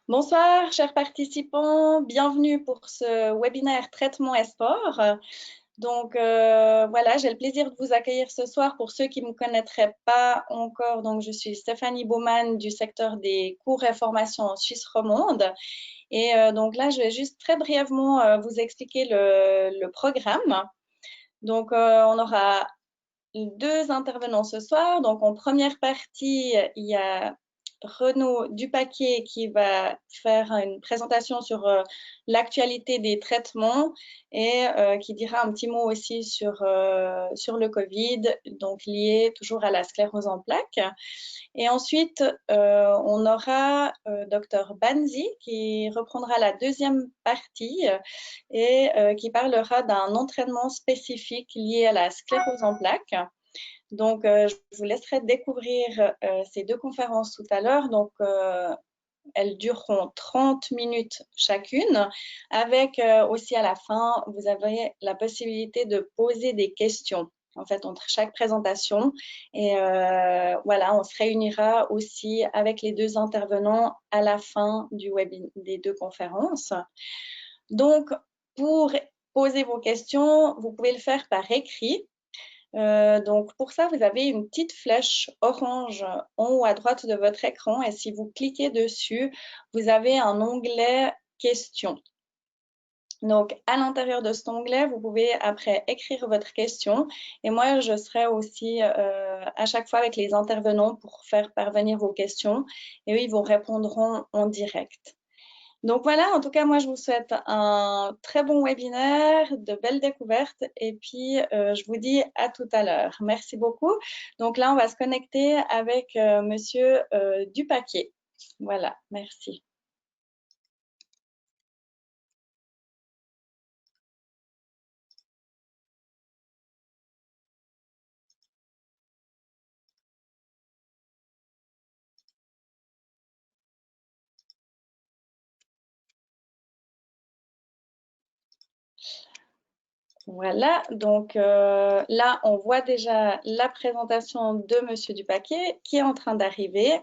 Bonsoir, chers participants. Bienvenue pour ce webinaire Traitement et sport. Voilà, j'ai le plaisir de vous accueillir ce soir. Pour ceux qui ne me connaîtraient pas encore, donc je suis Stéphanie Baumann du secteur des cours et formations en Suisse romande. Et donc là, je vais juste très brièvement vous expliquer le programme. Donc, on aura deux intervenants ce soir. Donc, en première partie, il y a Renaud Dupaquier qui va faire une présentation sur l'actualité des traitements et qui dira un petit mot aussi sur le Covid, donc lié toujours à la sclérose en plaques. Et ensuite, on aura Dr Banzi qui reprendra la deuxième partie et qui parlera d'un entraînement spécifique lié à la sclérose en plaques. Donc, je vous laisserai découvrir ces deux conférences tout à l'heure. Donc, elles dureront 30 minutes chacune, avec aussi à la fin, vous avez la possibilité de poser des questions, en fait, entre chaque présentation. Et voilà, on se réunira aussi avec les deux intervenants à la fin du webinaire des deux conférences. Donc, pour poser vos questions, vous pouvez le faire par écrit. Donc, pour ça, vous avez une petite flèche orange en haut à droite de votre écran et si vous cliquez dessus, vous avez un onglet questions. Donc, à l'intérieur de cet onglet, vous pouvez après écrire votre question et moi, je serai aussi à chaque fois avec les intervenants pour faire parvenir vos questions et eux, ils vous répondront en direct. Donc voilà, en tout cas, moi, je vous souhaite un très bon webinaire, de belles découvertes et puis je vous dis à tout à l'heure. Merci beaucoup. Donc là, on va se connecter avec Monsieur Dupaquier. Voilà, merci. Voilà, donc là, on voit déjà la présentation de Monsieur Dupaquier qui est en train d'arriver.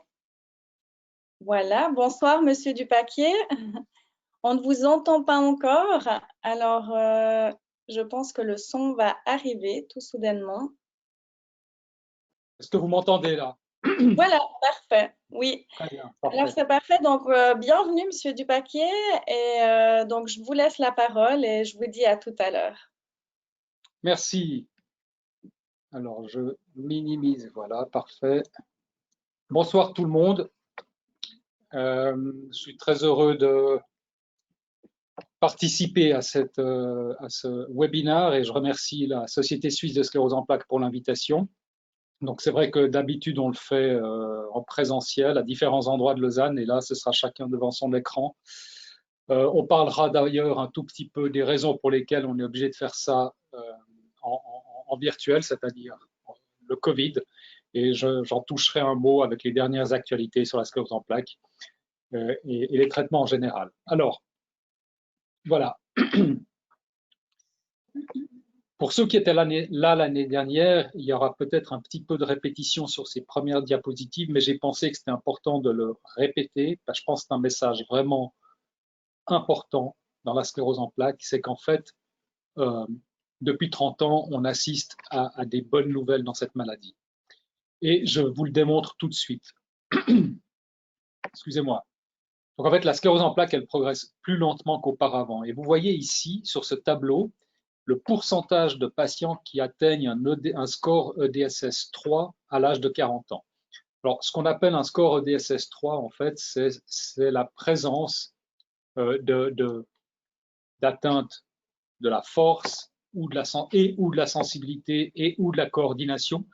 Voilà, bonsoir Monsieur Dupaquier. On ne vous entend pas encore, alors je pense que le son va arriver tout soudainement. Est-ce que vous m'entendez là? Voilà, parfait, oui. Très bien, Alors parfait. c'est parfait, donc bienvenue Monsieur Dupaquier et donc je vous laisse la parole et je vous dis à tout à l'heure. Merci. Alors, je minimise, voilà, parfait. Bonsoir tout le monde. Je suis très heureux de participer à ce webinaire et je remercie la Société suisse de sclérose en plaques pour l'invitation. Donc, c'est vrai que d'habitude, on le fait en présentiel à différents endroits de Lausanne et là, ce sera chacun devant son écran. On parlera d'ailleurs un tout petit peu des raisons pour lesquelles on est obligé de faire ça en virtuel, c'est-à-dire le Covid. Et j'en toucherai un mot avec les dernières actualités sur la sclérose en plaques et les traitements en général. Alors, voilà. Pour ceux qui étaient là l'année dernière, il y aura peut-être un petit peu de répétition sur ces premières diapositives, mais j'ai pensé que c'était important de le répéter, parce que je pense que c'est un message vraiment important dans la sclérose en plaques, c'est qu'en fait, depuis 30 ans, on assiste à des bonnes nouvelles dans cette maladie. Et je vous le démontre tout de suite. Excusez-moi. Donc en fait, la sclérose en plaques, elle progresse plus lentement qu'auparavant. Et vous voyez ici, sur ce tableau, le pourcentage de patients qui atteignent un score EDSS 3 à l'âge de 40 ans. Alors, ce qu'on appelle un score EDSS 3, en fait, c'est la présence d'atteinte de la force ou de la sensibilité et ou de la coordination.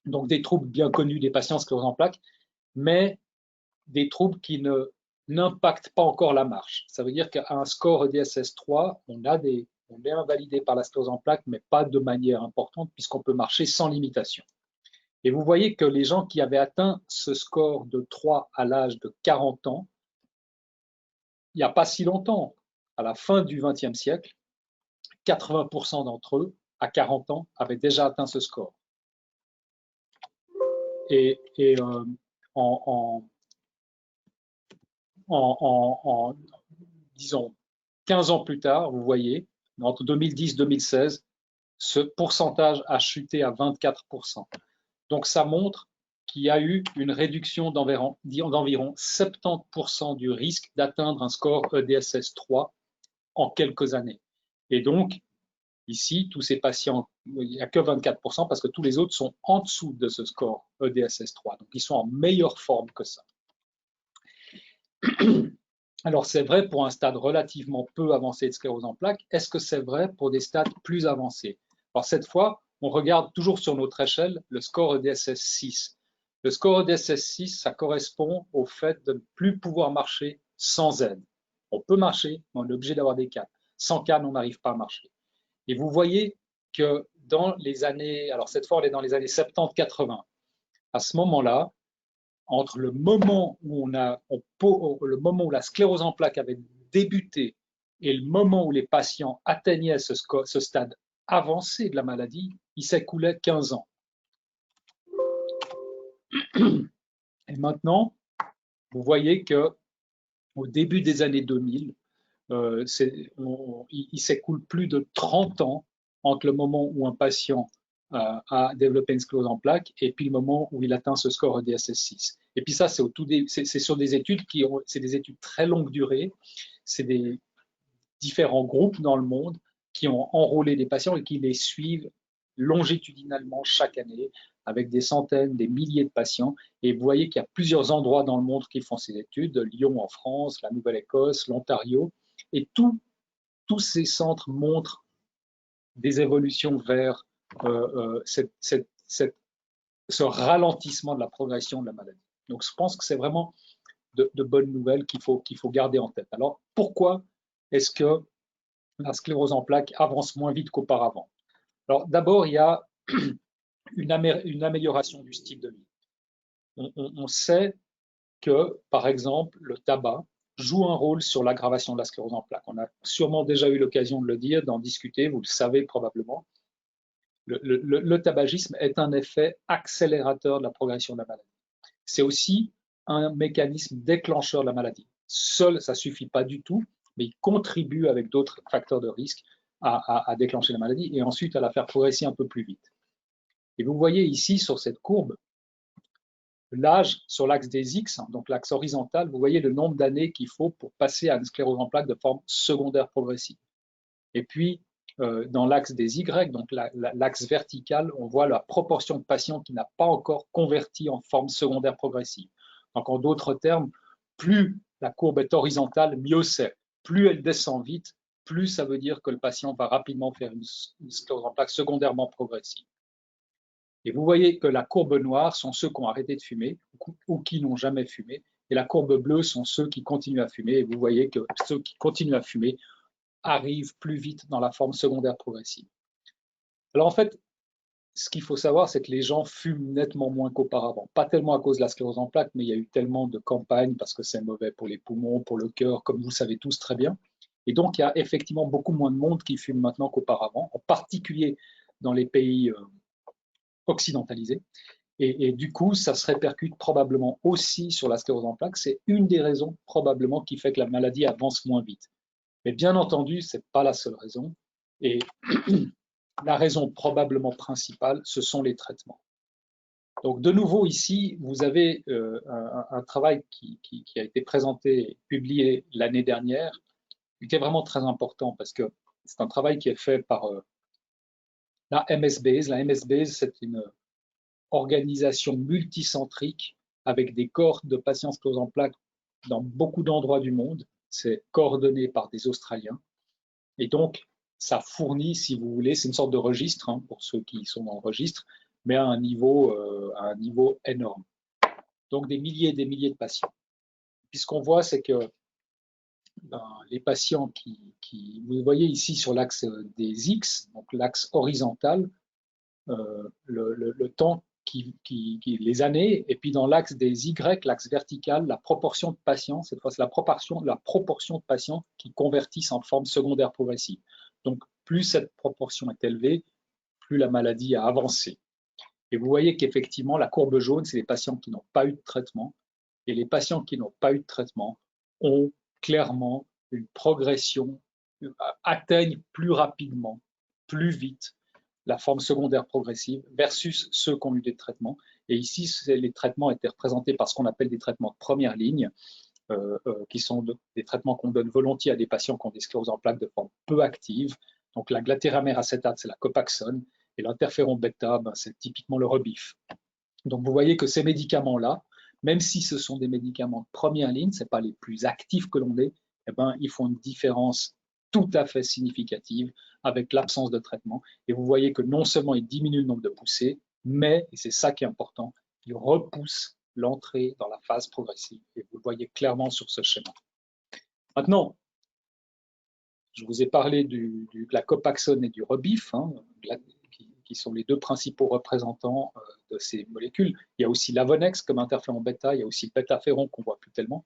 Donc des troubles bien connus des patients sclérose en plaques, mais des troubles qui n'impactent pas encore la marche. Ça veut dire qu'à un score EDSS 3, on est invalidé par la sclérose en plaques, mais pas de manière importante, puisqu'on peut marcher sans limitation. Et vous voyez que les gens qui avaient atteint ce score de 3 à l'âge de 40 ans, il n'y a pas si longtemps, à la fin du XXe siècle, 80% d'entre eux, à 40 ans, avaient déjà atteint ce score. Et en disons, 15 ans plus tard, vous voyez, entre 2010 et 2016, ce pourcentage a chuté à 24%. Donc, ça montre qu'il y a eu une réduction d'environ 70% du risque d'atteindre un score EDSS 3 en quelques années. Et donc, ici, tous ces patients, il n'y a que 24% parce que tous les autres sont en dessous de ce score EDSS 3. Donc, ils sont en meilleure forme que ça. Alors, c'est vrai pour un stade relativement peu avancé de sclérose en plaques. Est-ce que c'est vrai pour des stades plus avancés? Alors, cette fois, on regarde toujours sur notre échelle le score EDSS 6. Le score EDSS 6, ça correspond au fait de ne plus pouvoir marcher sans aide. On peut marcher, mais on est obligé d'avoir des cannes. Sans canne, on n'arrive pas à marcher. Et vous voyez que dans les années, alors cette fois, on est dans les années 70-80, à ce moment-là, entre le moment où le moment où la sclérose en plaques avait débuté et le moment où les patients atteignaient ce stade avancé de la maladie, il s'écoulait 15 ans. Et maintenant, vous voyez que au début des années 2000, il s'écoule plus de 30 ans entre le moment où un patient a développé une sclérose en plaques et puis le moment où il atteint ce score EDSS 6. Et puis ça, c'est sur des études c'est des études très longue durée, c'est des différents groupes dans le monde qui ont enrôlé des patients et qui les suivent longitudinalement chaque année avec des centaines, des milliers de patients. Et vous voyez qu'il y a plusieurs endroits dans le monde qui font ces études, Lyon en France, la Nouvelle-Écosse, l'Ontario, et tous ces centres montrent des évolutions vers ce ralentissement de la progression de la maladie. Donc je pense que c'est vraiment de bonnes nouvelles qu'il faut garder en tête. Alors pourquoi est-ce que la sclérose en plaques avance moins vite qu'auparavant? Alors d'abord, il y a une amélioration du style de vie. On sait que, par exemple, le tabac joue un rôle sur l'aggravation de la sclérose en plaques. On a sûrement déjà eu l'occasion de le dire, d'en discuter, vous le savez probablement. Le tabagisme est un effet accélérateur de la progression de la maladie. C'est aussi un mécanisme déclencheur de la maladie. Seul, ça ne suffit pas du tout, mais il contribue avec d'autres facteurs de risque à déclencher la maladie et ensuite à la faire progresser un peu plus vite. Et vous voyez ici sur cette courbe, l'âge sur l'axe des X, donc l'axe horizontal, vous voyez le nombre d'années qu'il faut pour passer à une sclérose en plaques de forme secondaire progressive. Et puis, dans l'axe des Y, donc l'axe vertical, on voit la proportion de patients qui n'a pas encore converti en forme secondaire progressive. Donc, en d'autres termes, plus la courbe est horizontale, mieux c'est. Plus elle descend vite, plus ça veut dire que le patient va rapidement faire une sclérose en plaques secondairement progressive. Et vous voyez que la courbe noire sont ceux qui ont arrêté de fumer ou qui n'ont jamais fumé. Et la courbe bleue sont ceux qui continuent à fumer. Et vous voyez que ceux qui continuent à fumer arrivent plus vite dans la forme secondaire progressive. Alors en fait, ce qu'il faut savoir, c'est que les gens fument nettement moins qu'auparavant. Pas tellement à cause de la sclérose en plaques, mais il y a eu tellement de campagnes parce que c'est mauvais pour les poumons, pour le cœur, comme vous le savez tous très bien. Et donc, il y a effectivement beaucoup moins de monde qui fume maintenant qu'auparavant, en particulier dans les pays occidentalisés. Et du coup, ça se répercute probablement aussi sur la sclérose en plaques. C'est une des raisons probablement qui fait que la maladie avance moins vite. Mais bien entendu, ce n'est pas la seule raison. Et la raison probablement principale, ce sont les traitements. Donc de nouveau ici, vous avez un travail qui a été présenté, publié l'année dernière, qui est vraiment très important parce que c'est un travail qui est fait par la MSBase. La MSBase, c'est une organisation multicentrique avec des cohortes de patients sclérose en plaques dans beaucoup d'endroits du monde. C'est coordonné par des Australiens. Et donc, ça fournit, si vous voulez, c'est une sorte de registre pour ceux qui sont dans le registre, mais à un niveau énorme. Donc, des milliers et des milliers de patients. Puis ce qu'on voit, c'est que les patients vous voyez ici sur l'axe des X, donc l'axe horizontal, le temps les années, et puis dans l'axe des Y, l'axe vertical, la proportion de patients, cette fois c'est la proportion de patients qui convertissent en forme secondaire progressive. Donc plus cette proportion est élevée, plus la maladie a avancé. Et vous voyez qu'effectivement, la courbe jaune, c'est les patients qui n'ont pas eu de traitement, et les patients qui n'ont pas eu de traitement ont clairement une progression, atteignent plus rapidement, plus vite la forme secondaire progressive versus ceux qui ont eu des traitements. Et ici, les traitements étaient représentés par ce qu'on appelle des traitements de première ligne, qui sont des traitements qu'on donne volontiers à des patients qui ont des scléroses en plaques de forme peu active. Donc la glatiramer acétate, c'est la Copaxone, et l'interféron bêta, ben, c'est typiquement le Rebif. Donc vous voyez que ces médicaments-là, même si ce sont des médicaments de première ligne, ce n'est pas les plus actifs que l'on ait, eh ben, ils font une différence tout à fait significative avec l'absence de traitement. Et vous voyez que non seulement ils diminuent le nombre de poussées, mais, et c'est ça qui est important, ils repoussent l'entrée dans la phase progressive. Et vous le voyez clairement sur ce schéma. Maintenant, je vous ai parlé de la Copaxone et du Rebif, hein, qui sont les deux principaux représentants de ces molécules. Il y a aussi l'Avonex comme interféron bêta, il y a aussi le bêtaféron qu'on ne voit plus tellement.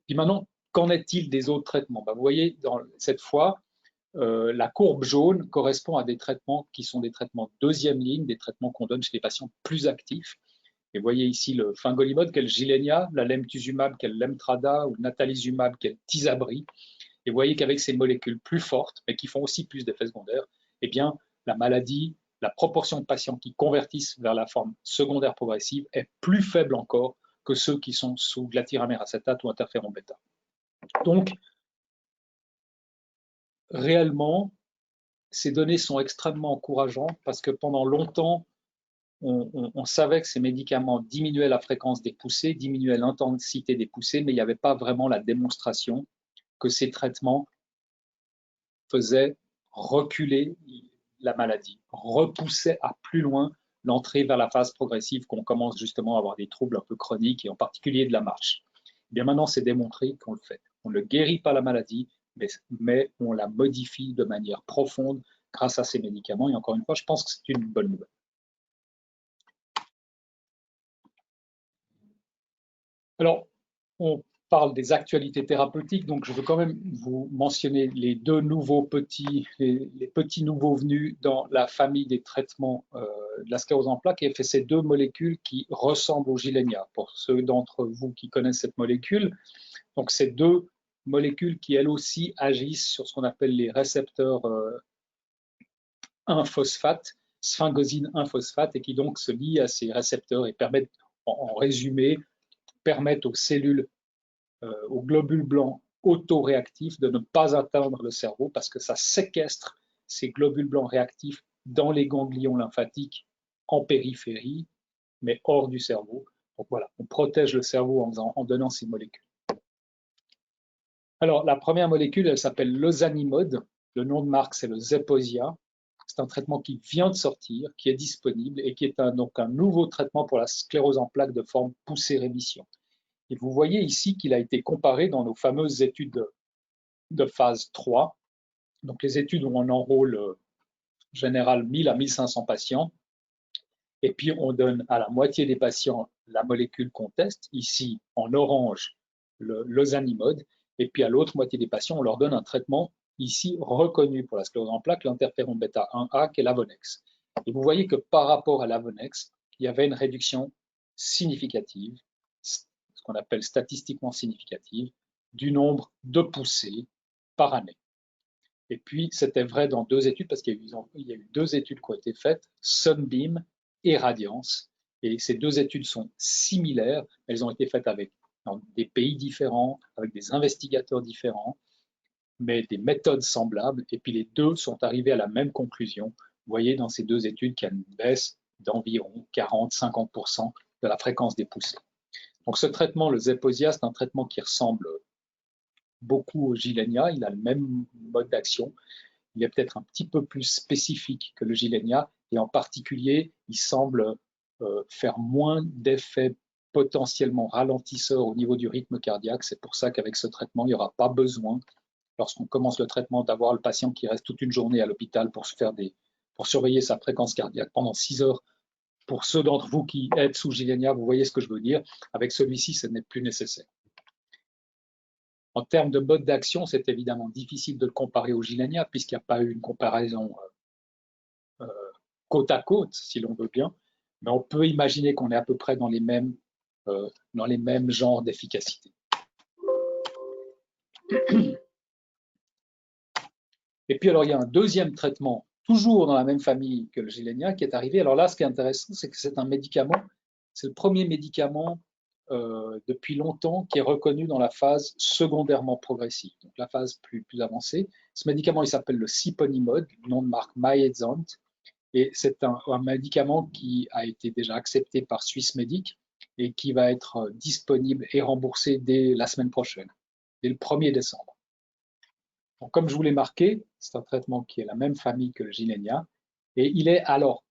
Puis maintenant, qu'en est-il des autres traitements? Ben, vous voyez, cette fois, la courbe jaune correspond à des traitements qui sont des traitements de deuxième ligne, des traitements qu'on donne chez les patients plus actifs. Et vous voyez ici le fingolimod, qui est le Gilenya, la lemtuzumab, qui est le Lemtrada, ou le natalizumab, qui est le Tysabri. Et vous voyez qu'avec ces molécules plus fortes, mais qui font aussi plus d'effets secondaires, eh bien, la maladie, la proportion de patients qui convertissent vers la forme secondaire progressive est plus faible encore que ceux qui sont sous glatiramer acétate ou interféron bêta. Donc, réellement, ces données sont extrêmement encourageantes parce que pendant longtemps, on savait que ces médicaments diminuaient la fréquence des poussées, diminuaient l'intensité des poussées, mais il n'y avait pas vraiment la démonstration que ces traitements faisaient reculer la maladie, repoussaient à plus loin l'entrée vers la phase progressive, qu'on commence justement à avoir des troubles un peu chroniques et en particulier de la marche. Et bien maintenant, c'est démontré qu'on le fait. On ne guérit pas la maladie, mais on la modifie de manière profonde grâce à ces médicaments. Et encore une fois, je pense que c'est une bonne nouvelle. Alors, on parle des actualités thérapeutiques, donc je veux quand même vous mentionner les deux nouveaux les petits nouveaux venus dans la famille des traitements de la sclérose en plaques, et fait ces deux molécules qui ressemblent au Gilenya. Pour ceux d'entre vous qui connaissent cette molécule, donc ces deux molécules qui elles aussi agissent sur ce qu'on appelle les récepteurs 1-phosphate, sphingosine 1-phosphate, et qui donc se lient à ces récepteurs et permettent, en résumé, permettent aux cellules, aux globules blancs autoréactifs de ne pas atteindre le cerveau parce que ça séquestre ces globules blancs réactifs dans les ganglions lymphatiques en périphérie, mais hors du cerveau. Donc voilà, on protège le cerveau en donnant ces molécules. Alors, la première molécule, elle s'appelle l'ozanimod. Le nom de marque, c'est le Zeposia. C'est un traitement qui vient de sortir, qui est disponible et qui est donc un nouveau traitement pour la sclérose en plaques de forme poussée-rémission. Et vous voyez ici qu'il a été comparé dans nos fameuses études de phase 3, donc les études où on enrôle en général 1000 à 1500 patients, et puis on donne à la moitié des patients la molécule qu'on teste, ici en orange l'ozanimod, et puis à l'autre moitié des patients, on leur donne un traitement ici reconnu pour la sclérose en plaques, l'interféron bêta 1A, qui est l'Avonex. Et vous voyez que par rapport à l'Avonex, il y avait une réduction significative, ce qu'on appelle statistiquement significative, du nombre de poussées par année. Et puis, c'était vrai dans deux études, parce qu'il y a eu deux études qui ont été faites, Sunbeam et Radiance. Et ces deux études sont similaires. Elles ont été faites dans des pays différents, avec des investigateurs différents, mais des méthodes semblables. Et puis, les deux sont arrivés à la même conclusion. Vous voyez dans ces deux études qu'il y a une baisse d'environ 40-50% de la fréquence des poussées. Donc ce traitement, le Zeposia, c'est un traitement qui ressemble beaucoup au Gilenya. Il a le même mode d'action. Il est peut-être un petit peu plus spécifique que le Gilenya. Et en particulier, il semble faire moins d'effets potentiellement ralentisseurs au niveau du rythme cardiaque. C'est pour ça qu'avec ce traitement, il n'y aura pas besoin, lorsqu'on commence le traitement, d'avoir le patient qui reste toute une journée à l'hôpital pour surveiller sa fréquence cardiaque pendant 6 heures. Pour ceux d'entre vous qui êtes sous Gilenya, vous voyez ce que je veux dire. Avec celui-ci, ce n'est plus nécessaire. En termes de mode d'action, c'est évidemment difficile de le comparer au Gilenya, puisqu'il n'y a pas eu une comparaison côte à côte, si l'on veut bien. Mais on peut imaginer qu'on est à peu près dans les mêmes genres d'efficacité. Et puis alors il y a un deuxième traitement, toujours dans la même famille que le Gilenya, qui est arrivé. Alors là, ce qui est intéressant, c'est que c'est un médicament, c'est le premier médicament depuis longtemps qui est reconnu dans la phase secondairement progressive, donc la phase plus avancée. Ce médicament, il s'appelle le Siponimod, nom de marque Myedzant, et c'est un médicament qui a été déjà accepté par Swissmedic et qui va être disponible et remboursé dès la semaine prochaine, dès le 1er décembre. Donc, comme je vous l'ai marqué, c'est un traitement qui est la même famille que le Gilenya, et il est alors,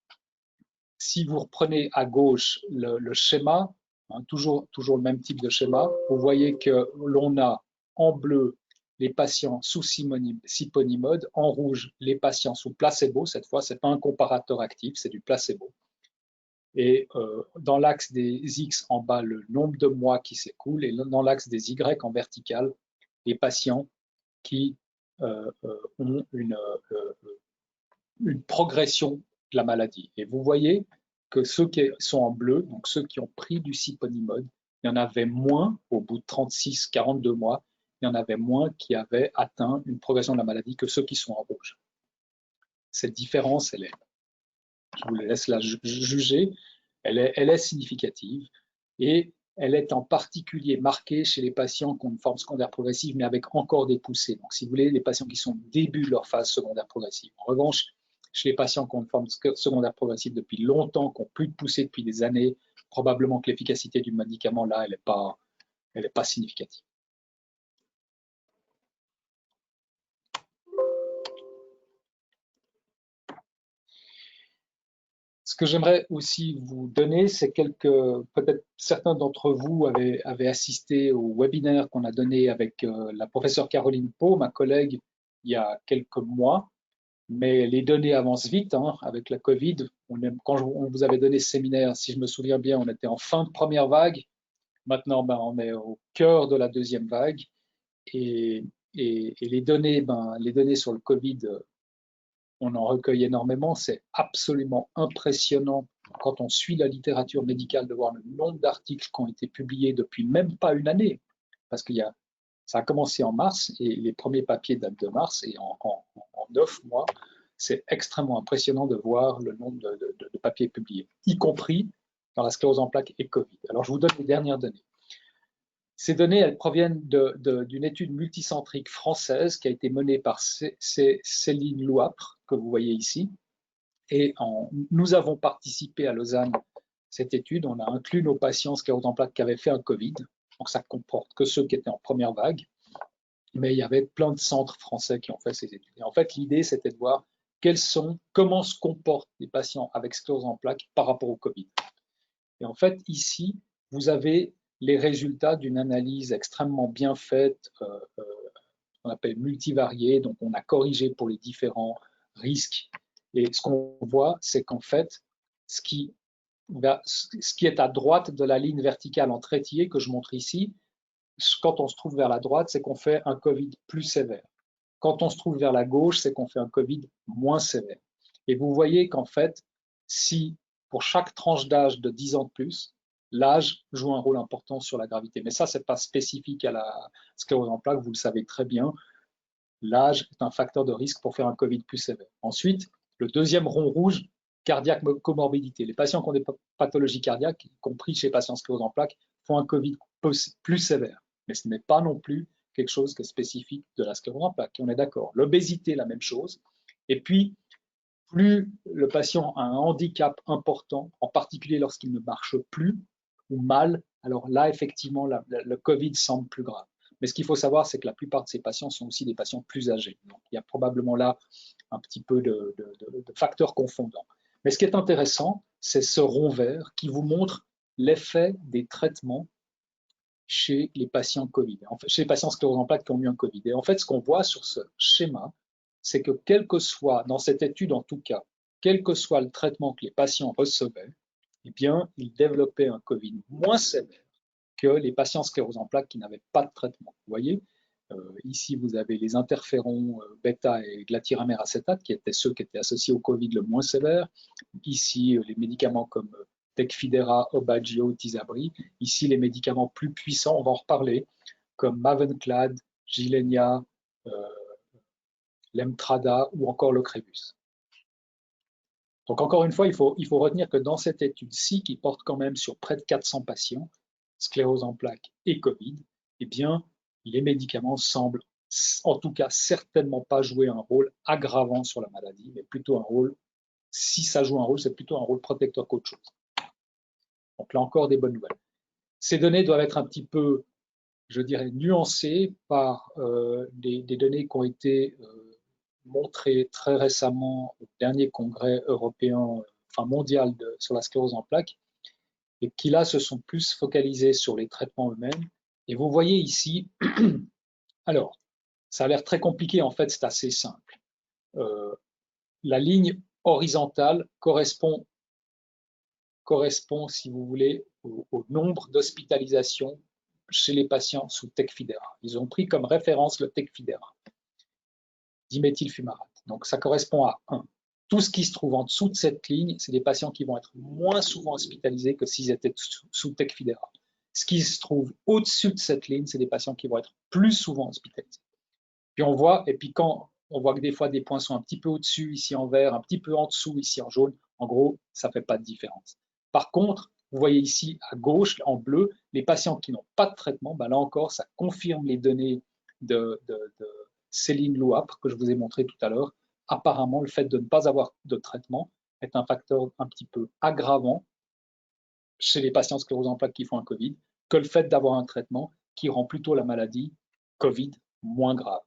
si vous reprenez à gauche le schéma, hein, toujours le même type de schéma, vous voyez que l'on a en bleu les patients sous Siponimod, en rouge les patients sous placebo. Cette fois, ce n'est pas un comparateur actif, c'est du placebo. Et dans l'axe des X en bas, le nombre de mois qui s'écoulent, et dans l'axe des Y en vertical, les patients qui ont une progression de la maladie. Et vous voyez que ceux qui sont en bleu, donc ceux qui ont pris du Siponimod, il y en avait moins au bout de 36, 42 mois, il y en avait moins qui avaient atteint une progression de la maladie que ceux qui sont en rouge. Cette différence, je vous laisse la juger, elle est significative et elle est en particulier marquée chez les patients qui ont une forme secondaire progressive, mais avec encore des poussées. Donc, si vous voulez, les patients qui sont au début de leur phase secondaire progressive. En revanche, chez les patients qui ont une forme secondaire progressive depuis longtemps, qui n'ont plus de poussée depuis des années, probablement que l'efficacité du médicament, là, elle n'est pas significative. Ce que j'aimerais aussi vous donner, c'est peut-être certains d'entre vous avaient assisté au webinaire qu'on a donné avec la professeure Caroline Pau, ma collègue, il y a quelques mois. Mais les données avancent vite hein, avec la Covid. Quand on vous avait donné ce séminaire, si je me souviens bien, on était en fin de première vague. Maintenant, on est au cœur de la deuxième vague. Et les données sur le Covid, on en recueille énormément. C'est absolument impressionnant quand on suit la littérature médicale de voir le nombre d'articles qui ont été publiés depuis même pas une année. Parce que ça a commencé en mars et les premiers papiers datent de mars et en 9 mois, c'est extrêmement impressionnant de voir le nombre de papiers publiés, y compris dans la sclérose en plaques et Covid. Alors, je vous donne les dernières données. Ces données, elles proviennent d'une étude multicentrique française qui a été menée par Céline Louapre, que vous voyez ici. Et nous avons participé à Lausanne à cette étude. On a inclus nos patients sclérose en plaques qui avaient fait un Covid. Donc, ça comporte que ceux qui étaient en première vague. Mais il y avait plein de centres français qui ont fait ces études. Et en fait, l'idée, c'était de voir comment se comportent les patients avec sclérose en plaques par rapport au Covid. Et en fait, ici, vous avez les résultats d'une analyse extrêmement bien faite, qu'on appelle multivariée. Donc, on a corrigé pour les différents risques. Et ce qu'on voit, c'est qu'en fait, ce qui est à droite de la ligne verticale en trétier que je montre ici, quand on se trouve vers la droite, c'est qu'on fait un Covid plus sévère. Quand on se trouve vers la gauche, c'est qu'on fait un Covid moins sévère. Et vous voyez qu'en fait, si pour chaque tranche d'âge de 10 ans de plus, l'âge joue un rôle important sur la gravité. Mais ça, ce n'est pas spécifique à la sclérose en plaques, vous le savez très bien. L'âge est un facteur de risque pour faire un Covid plus sévère. Ensuite, le deuxième rond rouge, cardiaque comorbidité. Les patients qui ont des pathologies cardiaques, y compris chez les patients sclérose en plaques, font un Covid plus sévère. Mais ce n'est pas non plus quelque chose qui est spécifique de la sclérose en plaques. On est d'accord. L'obésité, la même chose. Et puis, plus le patient a un handicap important, en particulier lorsqu'il ne marche plus ou mal, alors là, effectivement, le Covid semble plus grave. Mais ce qu'il faut savoir, c'est que la plupart de ces patients sont aussi des patients plus âgés. Donc, il y a probablement là un petit peu de facteurs confondants. Mais ce qui est intéressant, c'est ce rond vert qui vous montre l'effet des traitements chez les patients Covid, chez les patients sclérose en plaques qui ont eu un Covid. Et en fait, ce qu'on voit sur ce schéma, c'est que quel que soit, dans cette étude en tout cas, quel que soit le traitement que les patients recevaient, eh bien, ils développaient un Covid moins sévère que les patients sclérose en plaques qui n'avaient pas de traitement. Vous voyez, ici, vous avez les interférons bêta et glatiramère acétate, qui étaient ceux qui étaient associés au Covid le moins sévère. Ici, les médicaments comme Tecfidera, Aubagio, Tysabri. Ici, les médicaments plus puissants, on va en reparler, comme Mavenclad, Gilenya, l'Emtrada ou encore l'Ocrevus. Donc encore une fois, il faut retenir que dans cette étude-ci, qui porte quand même sur près de 400 patients, sclérose en plaques et Covid, eh bien, les médicaments semblent en tout cas certainement pas jouer un rôle aggravant sur la maladie, mais plutôt un rôle, si ça joue un rôle, c'est plutôt un rôle protecteur qu'autre chose. Donc là encore, des bonnes nouvelles. Ces données doivent être un petit peu, je dirais, nuancées par des données qui ont été montrées très récemment au dernier congrès européen, enfin mondial sur la sclérose en plaques, et qui là se sont plus focalisés sur les traitements eux-mêmes. Et vous voyez ici, alors, ça a l'air très compliqué, en fait, c'est assez simple. La ligne horizontale correspond, si vous voulez, au nombre d'hospitalisations chez les patients sous Tecfidera. Ils ont pris comme référence le Tecfidera, diméthylfumarate. Donc ça correspond à 1. Tout ce qui se trouve en dessous de cette ligne, c'est des patients qui vont être moins souvent hospitalisés que s'ils étaient sous Tecfidera. Ce qui se trouve au-dessus de cette ligne, c'est des patients qui vont être plus souvent hospitalisés. Puis on voit, et puis quand on voit que des fois des points sont un petit peu au-dessus, ici en vert, un petit peu en dessous, ici en jaune, en gros, ça ne fait pas de différence. Par contre, vous voyez ici à gauche, en bleu, les patients qui n'ont pas de traitement, ben là encore, ça confirme les données de Céline Louapre que je vous ai montré tout à l'heure. Apparemment, le fait de ne pas avoir de traitement est un facteur un petit peu aggravant chez les patients sclérose en plaques qui font un Covid que le fait d'avoir un traitement qui rend plutôt la maladie Covid moins grave.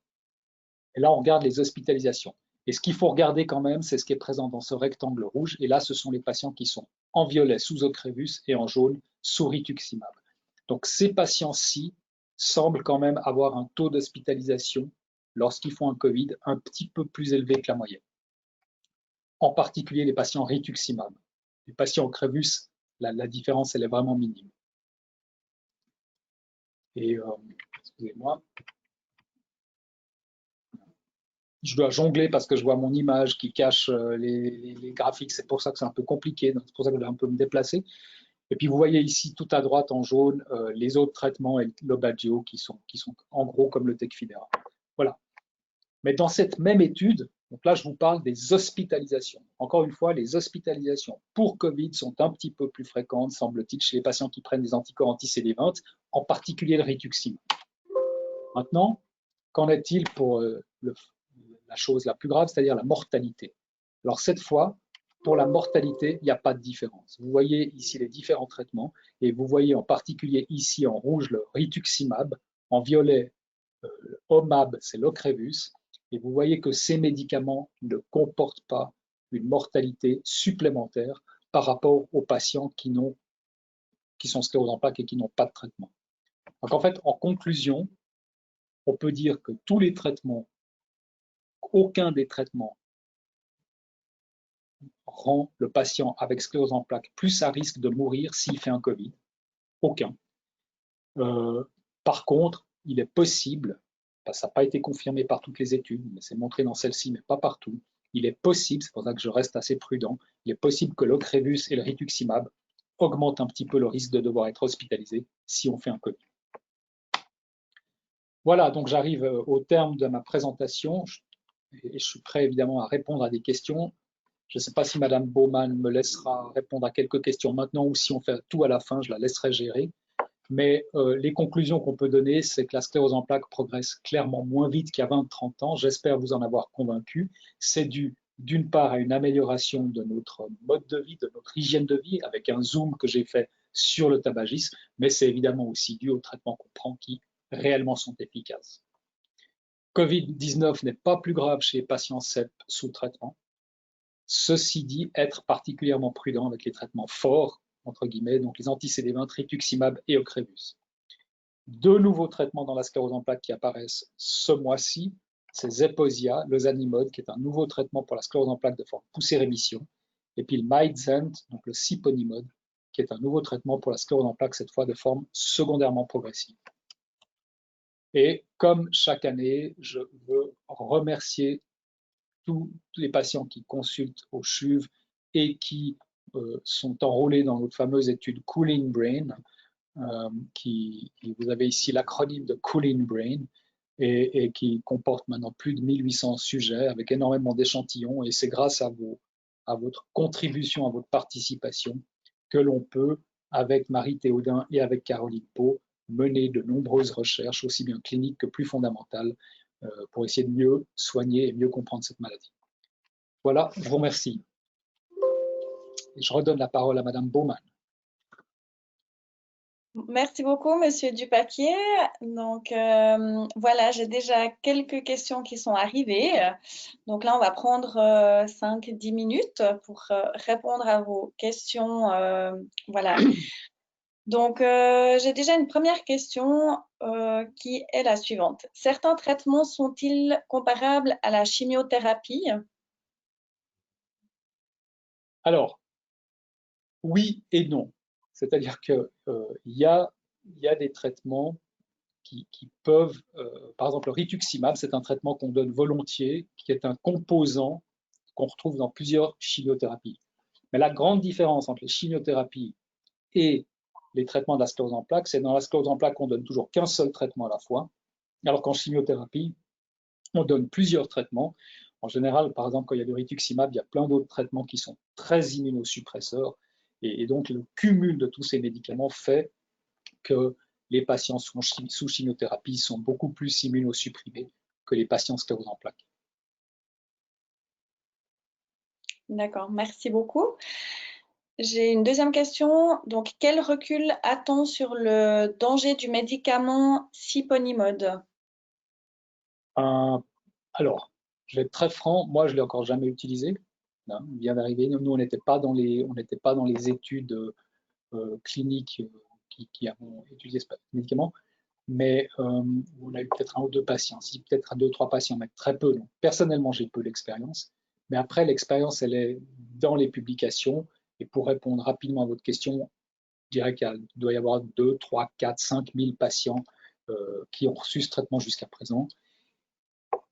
Et là, on regarde les hospitalisations. Et ce qu'il faut regarder quand même, c'est ce qui est présent dans ce rectangle rouge. Et là, ce sont les patients qui sont en violet sous Ocrevus et en jaune sous rituximab. Donc ces patients-ci semblent quand même avoir un taux d'hospitalisation lorsqu'ils font un Covid un petit peu plus élevé que la moyenne. En particulier les patients rituximab. Les patients Ocrevus, la différence, elle est vraiment minime. Et excusez-moi. Je dois jongler parce que je vois mon image qui cache les graphiques. C'est pour ça que c'est un peu compliqué. C'est pour ça que je dois un peu me déplacer. Et puis vous voyez ici tout à droite en jaune les autres traitements et l'Obagio qui sont en gros comme le Tecfidera. Voilà. Mais dans cette même étude, donc là je vous parle des hospitalisations. Encore une fois, les hospitalisations pour Covid sont un petit peu plus fréquentes, semble-t-il, chez les patients qui prennent des anticorps anti-CD20, en particulier le rituximab. Maintenant, qu'en est-il pour la chose la plus grave, c'est-à-dire la mortalité? Alors cette fois, pour la mortalité, il n'y a pas de différence. Vous voyez ici les différents traitements et vous voyez en particulier ici en rouge le rituximab, en violet le OMAB, c'est l'Ocrevus, et vous voyez que ces médicaments ne comportent pas une mortalité supplémentaire par rapport aux patients qui sont sclérose en plaques et qui n'ont pas de traitement. Donc en fait, en conclusion, on peut dire que tous les traitements, aucun des traitements rend le patient avec sclérose en plaques plus à risque de mourir s'il fait un Covid. Aucun. Par contre, il est possible, ça n'a pas été confirmé par toutes les études, mais c'est montré dans celle-ci, mais pas partout, il est possible, c'est pour ça que je reste assez prudent, il est possible que l'Ocrevus et le rituximab augmentent un petit peu le risque de devoir être hospitalisé si on fait un Covid. Voilà, donc j'arrive au terme de ma présentation et je suis prêt évidemment à répondre à des questions. Je ne sais pas si Madame Baumann me laissera répondre à quelques questions maintenant ou si on fait tout à la fin, je la laisserai gérer. Mais les conclusions qu'on peut donner, c'est que la sclérose en plaques progresse clairement moins vite qu'il y a 20-30 ans. J'espère vous en avoir convaincu. C'est dû d'une part à une amélioration de notre mode de vie, de notre hygiène de vie, avec un zoom que j'ai fait sur le tabagisme, mais c'est évidemment aussi dû aux traitements qu'on prend qui réellement sont efficaces. Covid-19 n'est pas plus grave chez les patients CEP sous traitement. Ceci dit, être particulièrement prudent avec les traitements forts, entre guillemets, donc les anti-CD20, rituximab et Ocrevus. Deux nouveaux traitements dans la sclérose en plaques qui apparaissent ce mois-ci, c'est Zeposia, le Zanimod, qui est un nouveau traitement pour la sclérose en plaques de forme poussée-rémission, et puis le Myzent, donc le Siponimod, qui est un nouveau traitement pour la sclérose en plaques, cette fois de forme secondairement progressive. Et comme chaque année, je veux remercier tous les patients qui consultent au CHUV et qui sont enrôlés dans notre fameuse étude Cooling Brain, vous avez ici l'acronyme de Cooling Brain. et qui comporte maintenant plus de 1800 sujets avec énormément d'échantillons. Et c'est grâce à votre contribution, à votre participation, que l'on peut, avec Marie Théaudin et avec Caroline Pau, mener de nombreuses recherches, aussi bien cliniques que plus fondamentales, pour essayer de mieux soigner et mieux comprendre cette maladie. Voilà, je vous remercie. Et je redonne la parole à Madame Baumann. Merci beaucoup, Monsieur Dupaquier. Donc, voilà, j'ai déjà quelques questions qui sont arrivées. Donc là, on va prendre 5-10 minutes pour répondre à vos questions. Voilà. Donc, j'ai déjà une première question qui est la suivante. Certains traitements sont-ils comparables à la chimiothérapie? Alors, oui et non. C'est-à-dire qu'il y a des traitements qui peuvent, par exemple, le rituximab, c'est un traitement qu'on donne volontiers, qui est un composant qu'on retrouve dans plusieurs chimiothérapies. Mais la grande différence entre les chimiothérapies et les traitements de la sclérose en plaques, c'est dans la sclérose en plaques, on donne toujours qu'un seul traitement à la fois, alors qu'en chimiothérapie, on donne plusieurs traitements. En général, par exemple, quand il y a du rituximab, il y a plein d'autres traitements qui sont très immunosuppresseurs. Et donc, le cumul de tous ces médicaments fait que les patients sous chimiothérapie sont beaucoup plus immunosupprimés que les patients sclérose en plaques. D'accord, merci beaucoup. J'ai une deuxième question. Donc, quel recul a-t-on sur le danger du médicament Siponimod? Alors, je vais être très franc, moi je ne l'ai encore jamais utilisé. Hein, il vient d'arriver. Nous, on n'était pas dans les études cliniques qui avons utilisé ce médicament, mais on a eu peut-être un ou deux patients, si peut-être deux, trois patients, mais très peu. Donc, personnellement, j'ai peu d'expérience. Mais après, l'expérience, elle est dans les publications. Et pour répondre rapidement à votre question, je dirais qu'il doit y avoir 2, 3, 4, 5 000 patients qui ont reçu ce traitement jusqu'à présent.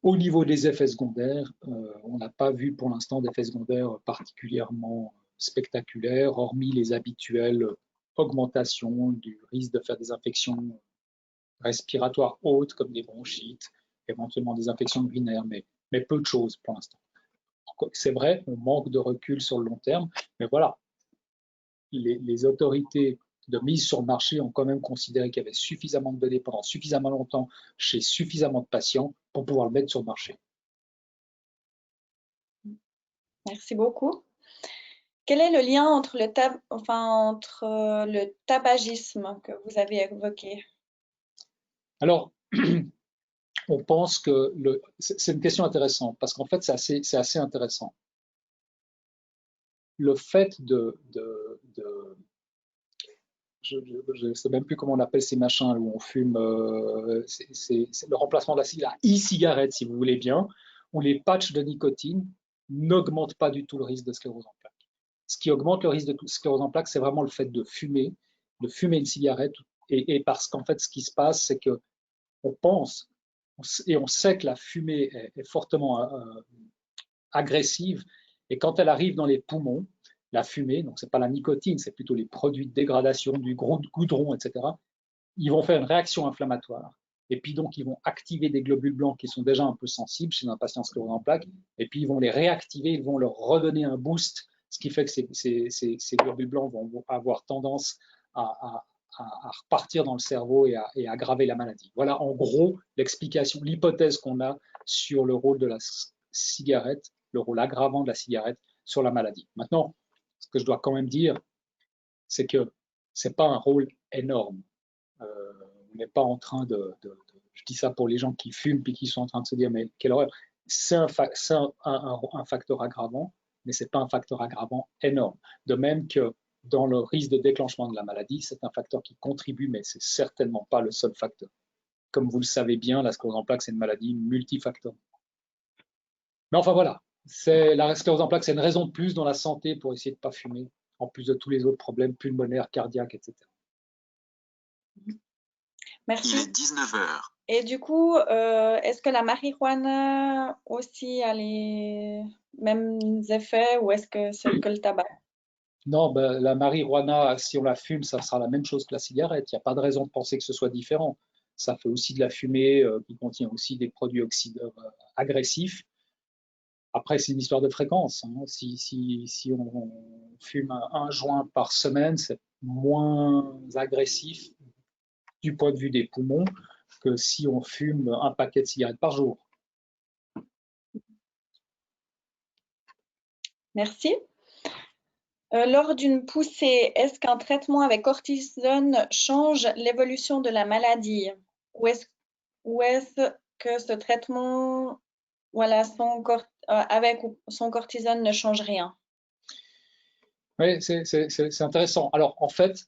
Au niveau des effets secondaires, on n'a pas vu pour l'instant d'effets secondaires particulièrement spectaculaires, hormis les habituelles augmentations du risque de faire des infections respiratoires hautes comme des bronchites, éventuellement des infections urinaires, mais peu de choses pour l'instant. C'est vrai, on manque de recul sur le long terme, mais voilà, les autorités de mise sur le marché ont quand même considéré qu'il y avait suffisamment de données pendant suffisamment longtemps chez suffisamment de patients pour pouvoir le mettre sur le marché. Merci beaucoup. Quel est le lien entre le tabagisme que vous avez évoqué? Alors, on pense que c'est une question intéressante parce qu'en fait, c'est assez intéressant. Le fait je ne sais même plus comment on appelle ces machins où on fume, c'est le remplacement de la e-cigarette, si vous voulez bien, où les patchs de nicotine n'augmentent pas du tout le risque de sclérose en plaques. Ce qui augmente le risque de sclérose en plaques, c'est vraiment le fait de fumer une cigarette, et parce qu'en fait, ce qui se passe, c'est que on pense et on sait que la fumée est fortement agressive, et quand elle arrive dans les poumons, la fumée, donc ce n'est pas la nicotine, c'est plutôt les produits de dégradation du goudron, etc., ils vont faire une réaction inflammatoire. Et puis donc, ils vont activer des globules blancs qui sont déjà un peu sensibles chez un patient sclérose en plaques, et puis ils vont les réactiver, ils vont leur redonner un boost, ce qui fait que ces globules blancs vont avoir tendance à repartir dans le cerveau et à aggraver la maladie. Voilà en gros l'explication, l'hypothèse qu'on a sur le rôle de la cigarette, le rôle aggravant de la cigarette sur la maladie. Maintenant, ce que je dois quand même dire, c'est que ce n'est pas un rôle énorme. On n'est pas en train je dis ça pour les gens qui fument puis qui sont en train de se dire mais quelle horreur. C'est un facteur aggravant, mais ce n'est pas un facteur aggravant énorme. De même que dans le risque de déclenchement de la maladie, c'est un facteur qui contribue, mais ce n'est certainement pas le seul facteur. Comme vous le savez bien, la sclérose en plaques, c'est une maladie multifactorielle. Mais enfin voilà, la sclérose en plaques, c'est une raison de plus dans la santé pour essayer de ne pas fumer, en plus de tous les autres problèmes pulmonaires, cardiaques, etc. Merci. Il est 19 h. Et du coup, est-ce que la marijuana aussi a les mêmes effets ou est-ce que c'est que le tabac? Non, ben, la marijuana, si on la fume, ça sera la même chose que la cigarette. Il n'y a pas de raison de penser que ce soit différent. ça fait aussi de la fumée qui contient aussi des produits oxydeurs agressifs. Après, c'est une histoire de fréquence, hein. Si on fume un joint par semaine, c'est moins agressif du point de vue des poumons que si on fume un paquet de cigarettes par jour. Merci. Lors d'une poussée, est-ce qu'un traitement avec cortisone change l'évolution de la maladie? Ou est-ce que ce traitement, voilà, avec son cortisone ne change rien? Oui, c'est intéressant. Alors, en fait,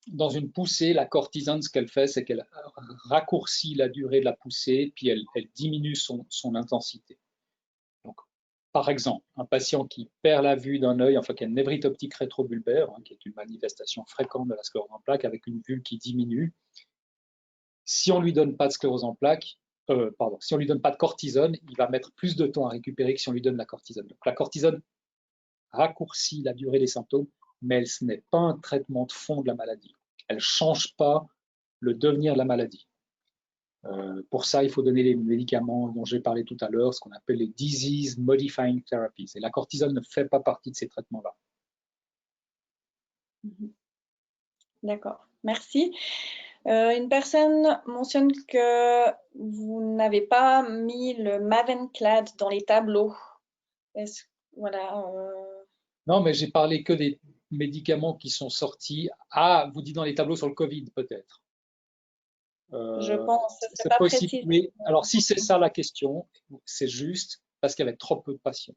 dans une poussée, la cortisone, ce qu'elle fait, c'est qu'elle raccourcit la durée de la poussée, puis elle diminue son intensité. Donc, par exemple, un patient qui perd la vue d'un œil, enfin qui a une névrite optique rétrobulbaire, hein, qui est une manifestation fréquente de la sclérose en plaques, avec une vue qui diminue, si on lui donne pas de sclérose en plaques, si on lui donne pas de cortisone, il va mettre plus de temps à récupérer que si on lui donne la cortisone. Donc, la cortisone raccourcit la durée des symptômes, mais ce n'est pas un traitement de fond de la maladie. Elle ne change pas le devenir de la maladie. Pour ça, il faut donner les médicaments dont j'ai parlé tout à l'heure, ce qu'on appelle les disease modifying therapies. Et la cortisone ne fait pas partie de ces traitements-là. D'accord, merci. Une personne mentionne que vous n'avez pas mis le Mavenclad dans les tableaux. Voilà. Non, mais j'ai parlé que des médicaments qui sont sortis. Ah, vous dites dans les tableaux sur le Covid, peut-être. Je pense, c'est C'est pas possible. précis. Oui. Alors, si c'est ça la question, c'est juste parce qu'il y avait trop peu de patients.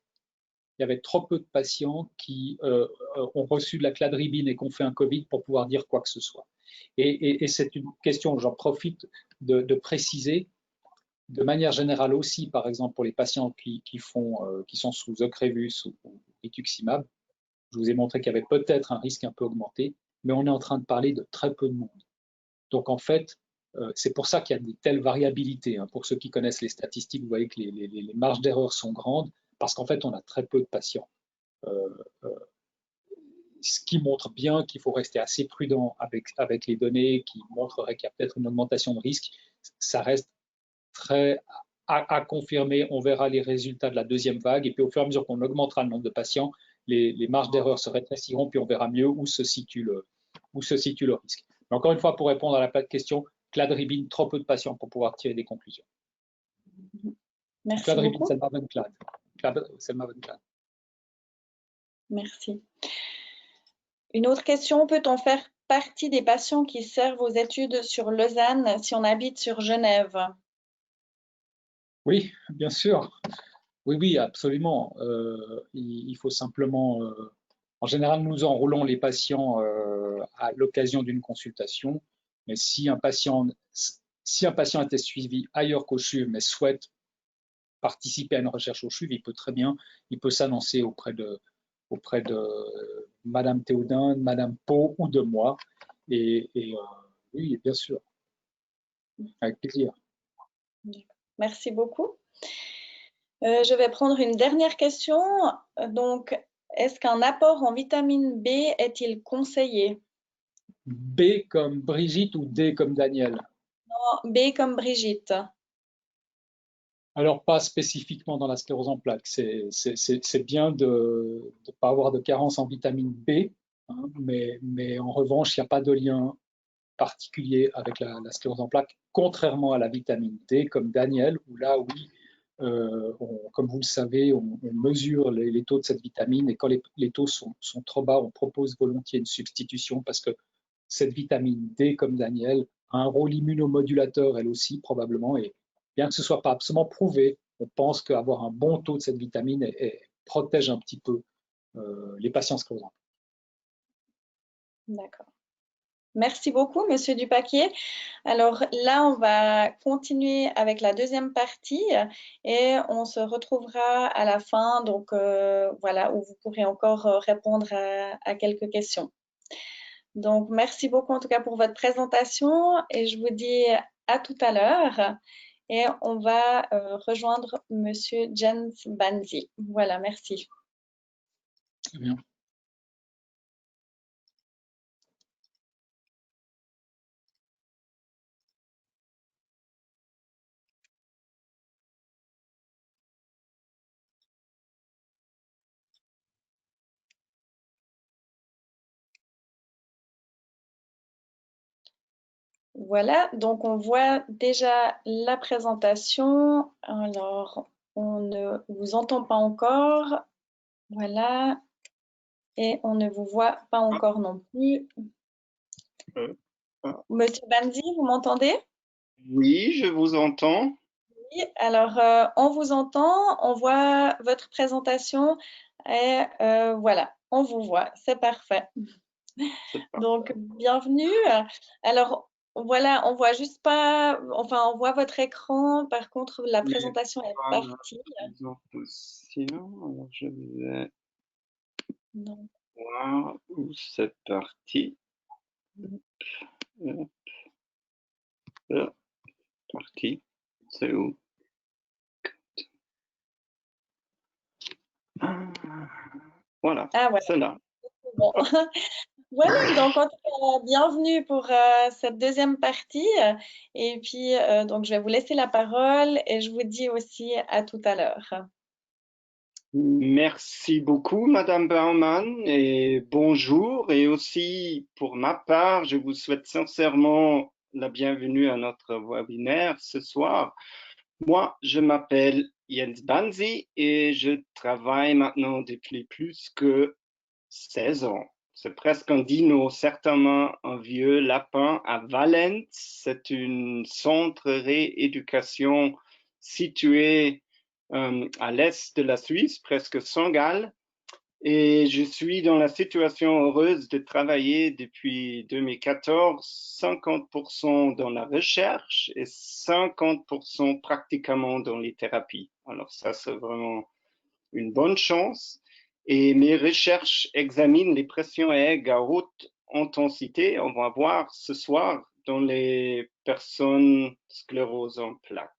Il y avait trop peu de patients qui ont reçu de la cladribine et qu'on fait un Covid pour pouvoir dire quoi que ce soit. Et c'est une question, j'en profite de préciser, de manière générale aussi, par exemple, pour les patients qui sont sous Ocrevus ou rituximab, je vous ai montré qu'il y avait peut-être un risque un peu augmenté, mais on est en train de parler de très peu de monde. Donc en fait, c'est pour ça qu'il y a de telles variabilités, hein. Pour ceux qui connaissent les statistiques, vous voyez que les marges d'erreur sont grandes parce qu'en fait, on a très peu de patients. Ce qui montre bien qu'il faut rester assez prudent avec les données qui montreraient qu'il y a peut-être une augmentation de risque. Ça reste très à confirmer. On verra les résultats de la deuxième vague et puis au fur et à mesure qu'on augmentera le nombre de patients, les marges d'erreur se rétréciront puis on verra mieux où se situe le risque. Mais encore une fois, pour répondre à la question, cladribine, trop peu de patients pour pouvoir tirer des conclusions. Merci Cladribine, beaucoup. c'est le Mavenclad. C'est le Mavenclad. Merci. Une autre question, peut-on faire partie des patients qui servent aux études sur Lausanne si on habite sur Genève? Oui, bien sûr. Oui, absolument. Il faut simplement, en général, nous enrôlons les patients à l'occasion d'une consultation. Mais si un patient était suivi ailleurs qu'au CHUV, mais souhaite participer à une recherche au CHUV, il peut s'annoncer auprès de Madame Théodin, Madame Pau ou de moi. Et oui, bien sûr, avec plaisir. Merci beaucoup. Je vais prendre une dernière question. Donc, est-ce qu'un apport en vitamine B est-il conseillé? B comme Brigitte ou D comme Daniel? Non, B comme Brigitte. Alors, pas spécifiquement dans la sclérose en plaques. C'est bien de ne pas avoir de carence en vitamine B, hein, mais en revanche, il n'y a pas de lien particulier avec la sclérose en plaques, contrairement à la vitamine D, comme Daniel, où là, oui, comme vous le savez, on mesure les taux de cette vitamine et quand les taux sont trop bas, on propose volontiers une substitution parce que cette vitamine D, comme Daniel, a un rôle immunomodulateur elle aussi probablement et bien que ce ne soit pas absolument prouvé, on pense qu'avoir un bon taux de cette vitamine protège un petit peu les patients sclérosants. D'accord. Merci beaucoup, Monsieur Dupaquier. Alors là, on va continuer avec la deuxième partie et on se retrouvera à la fin, donc voilà, où vous pourrez encore répondre à quelques questions. Donc, merci beaucoup en tout cas pour votre présentation et je vous dis à tout à l'heure. Et on va rejoindre Monsieur Jens Banzi. Voilà, merci. Très bien. Voilà, donc on voit déjà la présentation. Alors, on ne vous entend pas encore. Voilà, et on ne vous voit pas encore non plus. Euh, ah, Monsieur Banzi, vous m'entendez? Oui, je vous entends. Oui, alors on vous entend, on voit votre présentation et voilà, on vous voit, c'est parfait. C'est pas Donc, bienvenue. Alors, voilà, on voit juste pas, enfin, on voit votre écran, par contre, la mais présentation est pas la partie. présentation. Alors, je vais Donc, voir où c'est parti. Euh, euh, Parti. C'est où? Ah, voilà, ah, voilà, c'est là. c'est bon. Voilà, donc en tout cas, bienvenue pour cette deuxième partie. Et puis, donc, je vais vous laisser la parole et je vous dis aussi à tout à l'heure. Merci beaucoup, Madame Baumann, et bonjour. Et aussi, pour ma part, je vous souhaite sincèrement la bienvenue à notre webinaire ce soir. Moi, je m'appelle Jens Banzi et je travaille maintenant depuis plus que 16 ans. C'est presque un dino, certainement un vieux lapin à Valence. C'est un centre rééducation situé à l'est de la Suisse, presque sans Galles. Et je suis dans la situation heureuse de travailler depuis 2014, 50% dans la recherche et 50% pratiquement dans les thérapies. Alors ça, c'est vraiment une bonne chance. Et mes recherches examinent les pressions aiguës à haute intensité. On va voir ce soir dans les personnes sclérose en plaques.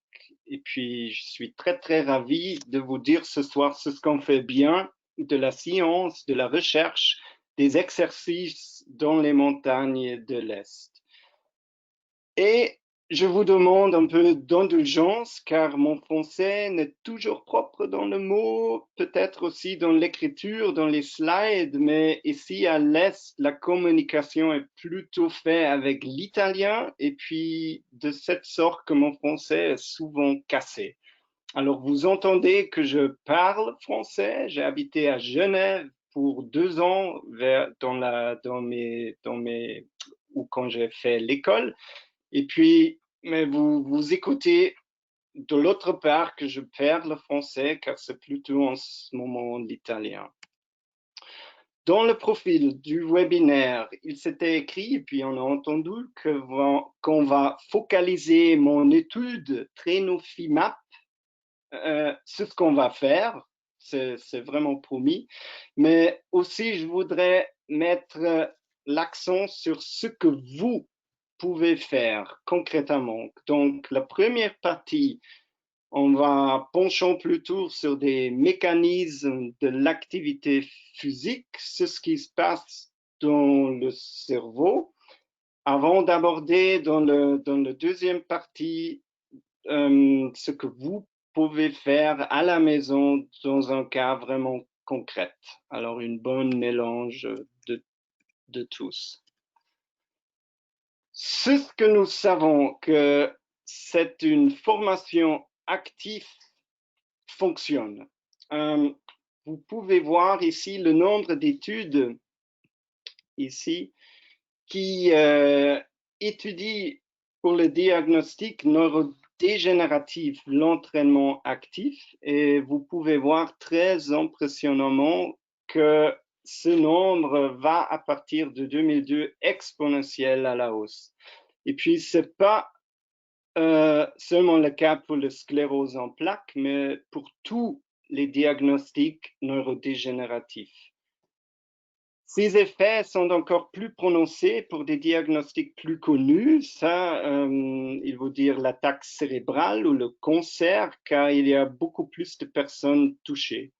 Et puis, je suis très, très ravi de vous dire ce soir ce qu'on fait bien de la science, de la recherche, des exercices dans les montagnes de l'Est. Et je vous demande un peu d'indulgence car mon français n'est toujours propre dans le mot, peut-être aussi dans l'écriture, dans les slides, mais ici à l'Est, la communication est plutôt faite avec l'italien et puis de cette sorte que mon français est souvent cassé. Alors vous entendez que je parle français, j'ai habité à Genève pour 2 ans ou quand j'ai fait l'école. Et puis, mais vous écoutez de l'autre part que je perds le français car c'est plutôt en ce moment l'italien. Dans le profil du webinaire, il s'était écrit, et puis on a entendu qu'on va focaliser mon étude Trainofimap sur ce qu'on va faire. C'est vraiment promis. Mais aussi, je voudrais mettre l'accent sur ce que vous pouvez faire concrètement. Donc, la première partie, on va pencher plutôt sur des mécanismes de l'activité physique, c'est ce qui se passe dans le cerveau, avant d'aborder dans le deuxième partie ce que vous pouvez faire à la maison dans un cas vraiment concret. Alors, une bonne mélange de tous. Ce que nous savons que c'est une formation active fonctionne. Vous pouvez voir ici le nombre d'études ici qui étudient pour le diagnostic neurodégénératif l'entraînement actif et vous pouvez voir très impressionnellement que ce nombre va à partir de 2002 exponentiel à la hausse. Et puis, ce n'est pas seulement le cas pour la sclérose en plaques, mais pour tous les diagnostics neurodégénératifs. Ces effets sont encore plus prononcés pour des diagnostics plus connus, ça, il veut dire l'attaque cérébrale ou le cancer, car il y a beaucoup plus de personnes touchées.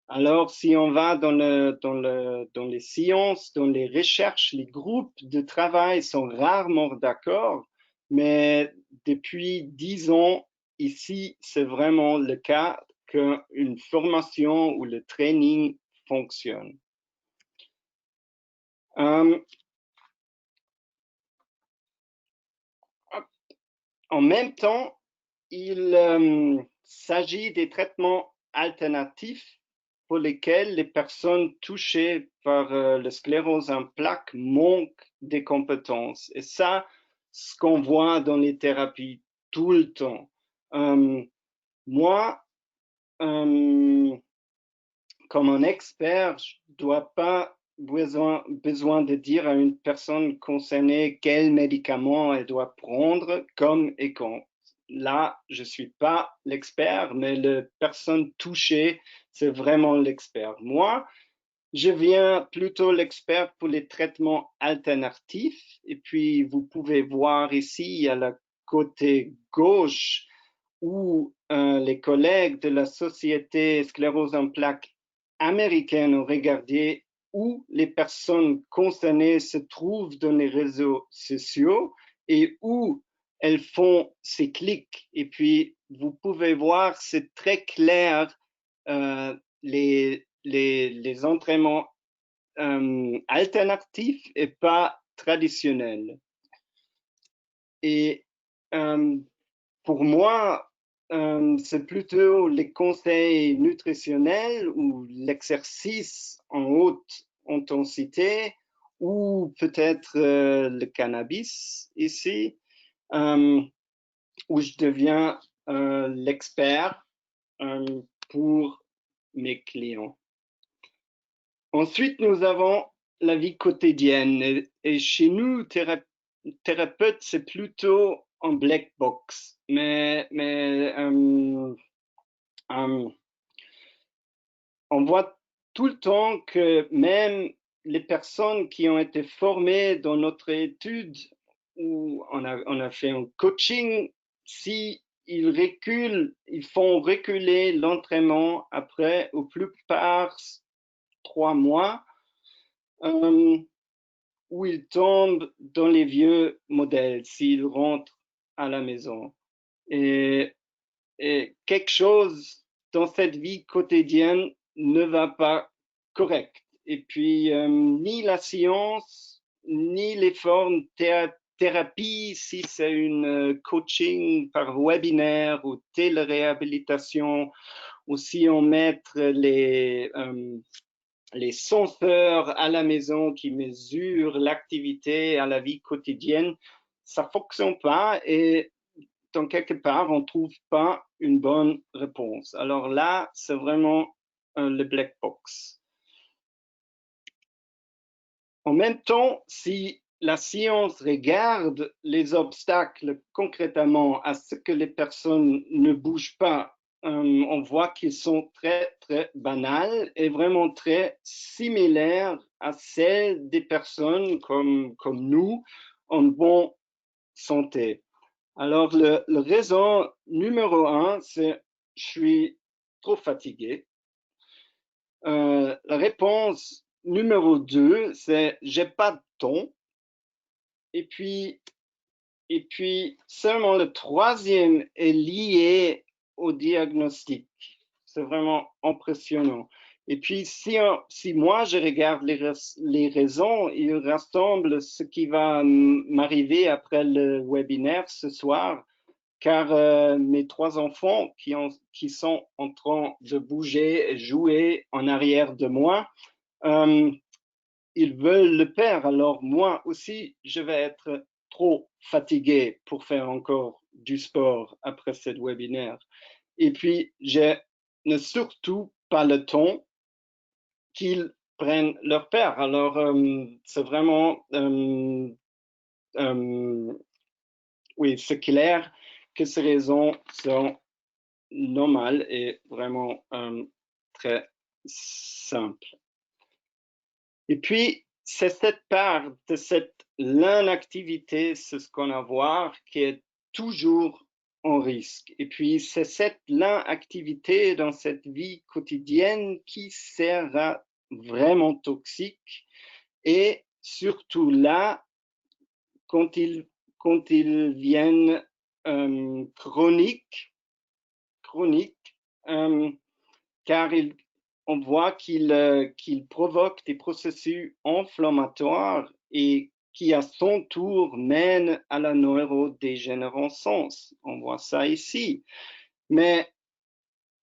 Alors, si on va dans les sciences, dans les recherches, les groupes de travail sont rarement d'accord, mais depuis 10 ans, ici, c'est vraiment le cas qu'une formation ou le training fonctionne. en même temps, il s'agit des traitements alternatifs pour lesquels les personnes touchées par la sclérose en plaques manquent des compétences. Et ça, ce qu'on voit dans les thérapies tout le temps. Moi, comme un expert, je ne dois pas besoin de dire à une personne concernée quel médicament elle doit prendre, comme et quand. Là, je ne suis pas l'expert, mais la personne touchée, c'est vraiment l'expert. Moi, je viens plutôt l'expert pour les traitements alternatifs. Et puis, vous pouvez voir ici, à la côté gauche, où les collègues de la Société sclérose en plaques américaine ont regardé où les personnes concernées se trouvent dans les réseaux sociaux et où elles font ces clics. Et puis, vous pouvez voir, c'est très clair, les entraînements alternatifs et pas traditionnels. Et pour moi, c'est plutôt les conseils nutritionnels ou l'exercice en haute intensité ou peut-être le cannabis ici, où je deviens l'expert pour mes clients. Ensuite, nous avons la vie quotidienne. Et chez nous, thérapeutes, c'est plutôt en black box. Mais on voit tout le temps que même les personnes qui ont été formées dans notre étude, où on a fait un coaching, si ils font reculer l'entraînement après, au plus tard 3 mois, où ils tombent dans les vieux modèles s'ils rentrent à la maison. Et quelque chose dans cette vie quotidienne ne va pas correct. Et puis, ni la science, ni les formes thérapie, si c'est une coaching par webinaire ou téléréhabilitation, ou si on met les senseurs à la maison qui mesurent l'activité à la vie quotidienne, ça ne fonctionne pas et dans quelque part, on ne trouve pas une bonne réponse. Alors là, c'est vraiment le black box. En même temps, si la science regarde les obstacles concrètement à ce que les personnes ne bougent pas, on voit qu'ils sont très, très banals et vraiment très similaires à celles des personnes comme nous en bonne santé. Alors, la raison numéro 1, c'est je suis trop fatigué. La réponse numéro 2, c'est j'ai pas de temps. Et puis, seulement le troisième est lié au diagnostic. C'est vraiment impressionnant. Et puis, si moi je regarde les raisons, il rassemble ce qui va m'arriver après le webinaire ce soir, car mes 3 enfants qui sont en train de bouger et jouer en arrière de moi, ils veulent le faire. Alors moi aussi, je vais être trop fatigué pour faire encore du sport après ce webinaire. Et puis, je n'ai surtout pas le temps qu'ils prennent leur part. Alors, c'est vraiment, oui, c'est clair que ces raisons sont normales et vraiment très simples. Et puis, c'est cette part de cette l'inactivité, c'est ce qu'on a à voir, qui est toujours en risque. Et puis, c'est cette l'inactivité dans cette vie quotidienne qui sera vraiment toxique. Et surtout là, quand ils viennent chroniques, car on voit qu'ils provoquent des processus inflammatoires et qui à son tour mène à la neurodégénérescence. On voit ça ici. Mais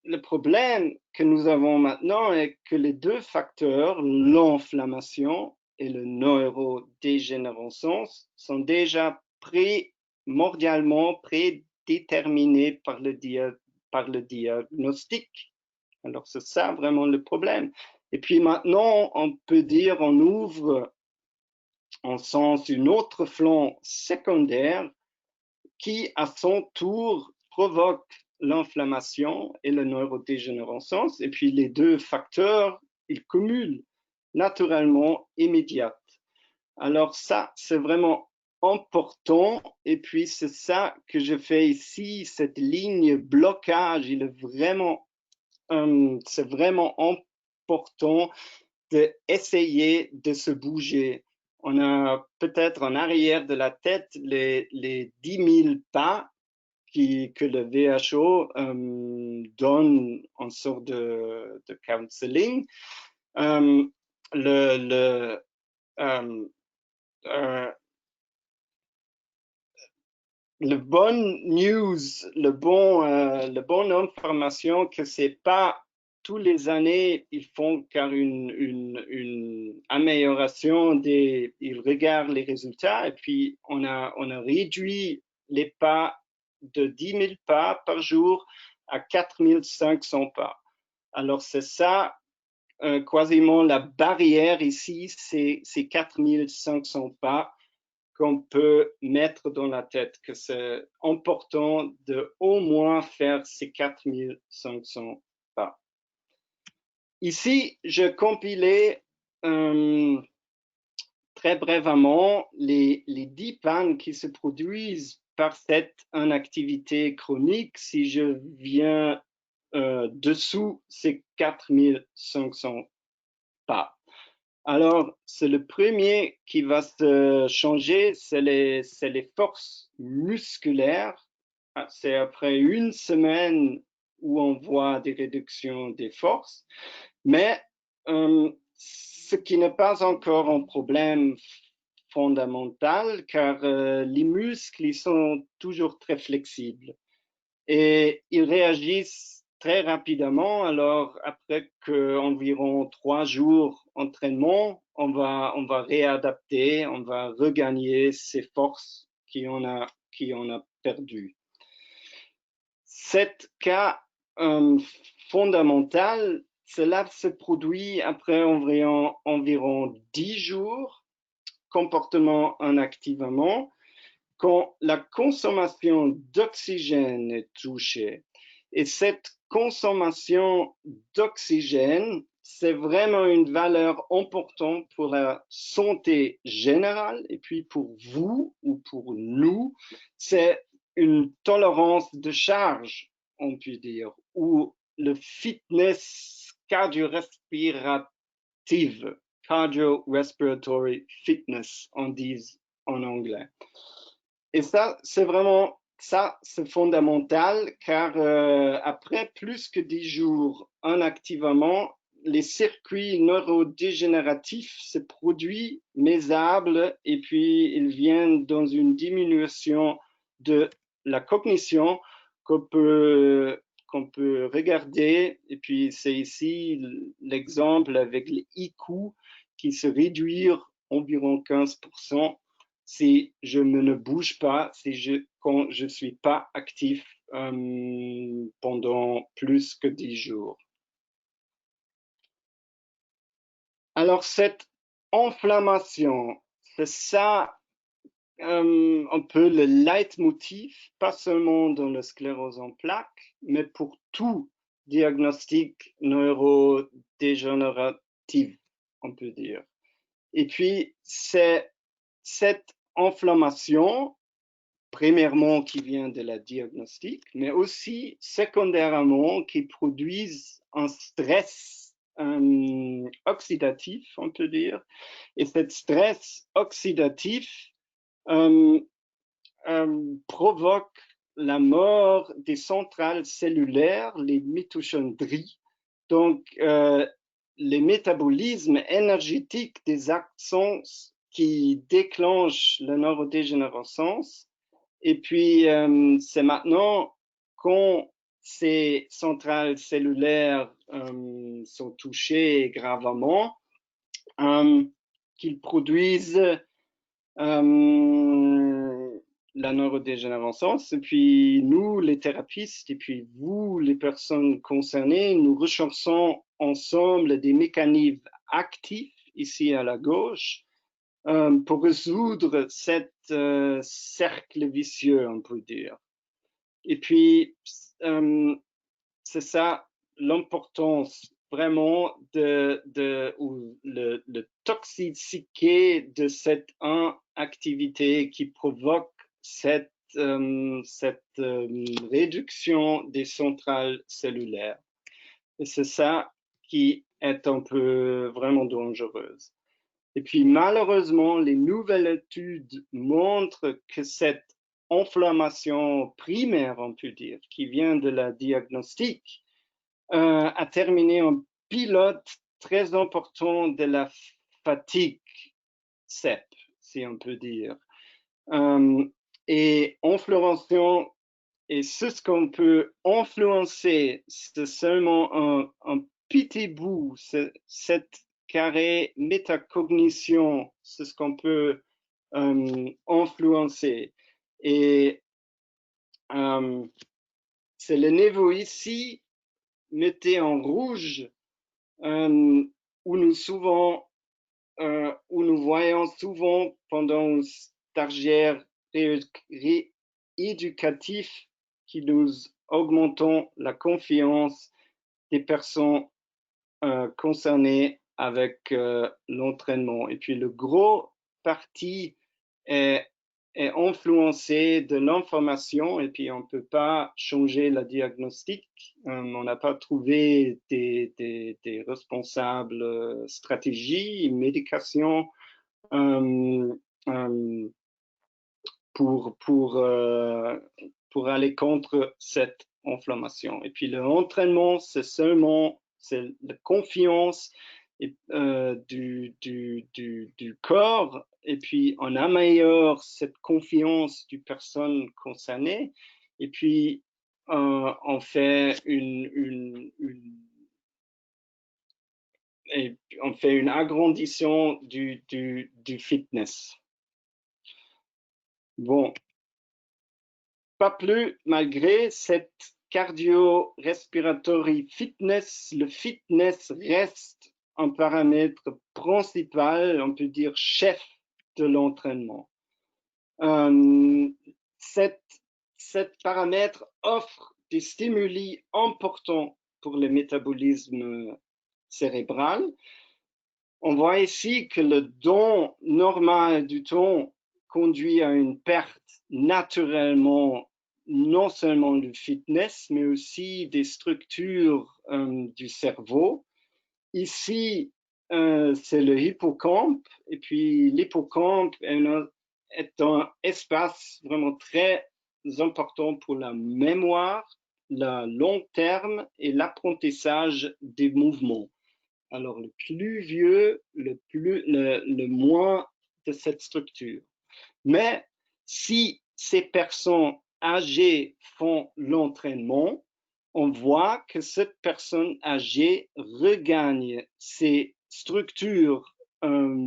le problème que nous avons maintenant est que les deux facteurs, l'inflammation et le neurodégénérescence, sont déjà primordialement prédéterminés par le diagnostic. Alors, c'est ça vraiment le problème. Et puis maintenant, on peut dire, on ouvre en sens une autre flanc secondaire qui, à son tour, provoque l'inflammation et la neurodégénérescence. Et puis, les deux facteurs, ils cumulent naturellement immédiat. Alors ça, c'est vraiment important. Et puis, c'est ça que je fais ici, cette ligne blocage, il est vraiment, c'est vraiment important d'essayer de se bouger. On a peut-être en arrière de la tête les 10 000 pas que le WHO donne en sorte de counseling. Le bon news, le bon information que c'est pas tous les années ils font car une amélioration ils regardent les résultats et puis on a réduit les pas de 10 000 pas par jour à 4 500 pas. Alors c'est ça quasiment la barrière ici, c'est 4 500 pas qu'on peut mettre dans la tête, que c'est important de au moins faire ces 4500 pas. Ici, je compilais très brièvement les 10 pannes qui se produisent par cette inactivité chronique. Si je viens dessous ces 4500 pas. Alors, c'est le premier qui va se changer, c'est les forces musculaires. C'est après une semaine où on voit des réductions des forces, mais ce qui n'est pas encore un problème fondamental, car les muscles ils sont toujours très flexibles et ils réagissent très rapidement. Alors, après environ 3 jours d'entraînement, on va réadapter, on va regagner ces forces qu'on a perdues. Cet cas fondamental, cela se produit après environ 10 jours, comportement inactivement, quand la consommation d'oxygène est touchée. Et cette consommation d'oxygène, c'est vraiment une valeur importante pour la santé générale et puis pour vous ou pour nous, c'est une tolérance de charge, on peut dire, ou le fitness cardio-respirative, cardio-respiratory fitness, on dit en anglais. Et ça, c'est vraiment, ça, c'est fondamental car après plus que 10 jours inactivement, les circuits neurodégénératifs se produisent mésables et puis ils viennent dans une diminution de la cognition qu'on peut regarder. Et puis c'est ici l'exemple avec les IQ qui se réduisent environ 15%. Si je ne bouge pas, quand je ne suis pas actif pendant plus que 10 jours. Alors, cette inflammation, c'est ça un peu le leitmotiv, pas seulement dans la sclérose en plaques, mais pour tout diagnostic neurodégénératif, on peut dire. Et puis, c'est cette inflammation, premièrement qui vient de la diagnostic, mais aussi secondairement qui produisent un stress oxydatif, on peut dire. Et cet stress oxydatif provoque la mort des centrales cellulaires, les mitochondries. Donc, les métabolismes énergétiques des axons qui déclenche la neurodégénérescence. Et puis, c'est maintenant quand ces centrales cellulaires sont touchées gravement qu'ils produisent la neurodégénérescence. Et puis, nous, les thérapeutes, et puis vous, les personnes concernées, nous recherchons ensemble des mécanismes actifs ici à la gauche pour résoudre cet cercle vicieux, on peut dire. Et puis, c'est ça l'importance vraiment le toxicité de cette activité qui provoque cette réduction des centrales cellulaires. Et c'est ça qui est un peu vraiment dangereuse. Et puis malheureusement, les nouvelles études montrent que cette inflammation primaire, on peut dire, qui vient de la diagnostic, a terminé un pilote très important de la fatigue CEP, si on peut dire. Et influençant, et ce qu'on peut influencer, c'est seulement un petit bout, cette carré métacognition, c'est ce qu'on peut influencer. Et c'est le niveau ici, mettez en rouge, où nous voyons souvent pendant un stagiaire éducatif qui nous augmentons la confiance des personnes concernées avec l'entraînement. Et puis le gros parti est influencé de l'information et puis on ne peut pas changer le diagnostic. On n'a pas trouvé des responsables stratégies, médication pour aller contre cette inflammation. Et puis l'entraînement, c'est seulement la confiance du corps, et puis on améliore cette confiance du personne concernée, et puis on fait une agrandissement du fitness. Bon, pas plus, malgré cette cardio-respiratory fitness, le fitness reste un paramètre principal, on peut dire chef de l'entraînement. Cet paramètre offre des stimuli importants pour le métabolisme cérébral. On voit ici que le don normal du temps conduit à une perte naturellement non seulement du fitness, mais aussi des structures du cerveau. Ici, c'est le hippocampe, et puis l'hippocampe est un espace vraiment très important pour la mémoire, le long terme et l'apprentissage des mouvements. Alors, le plus vieux, le moins de cette structure. Mais si ces personnes âgées font l'entraînement, on voit que cette personne âgée regagne ses structures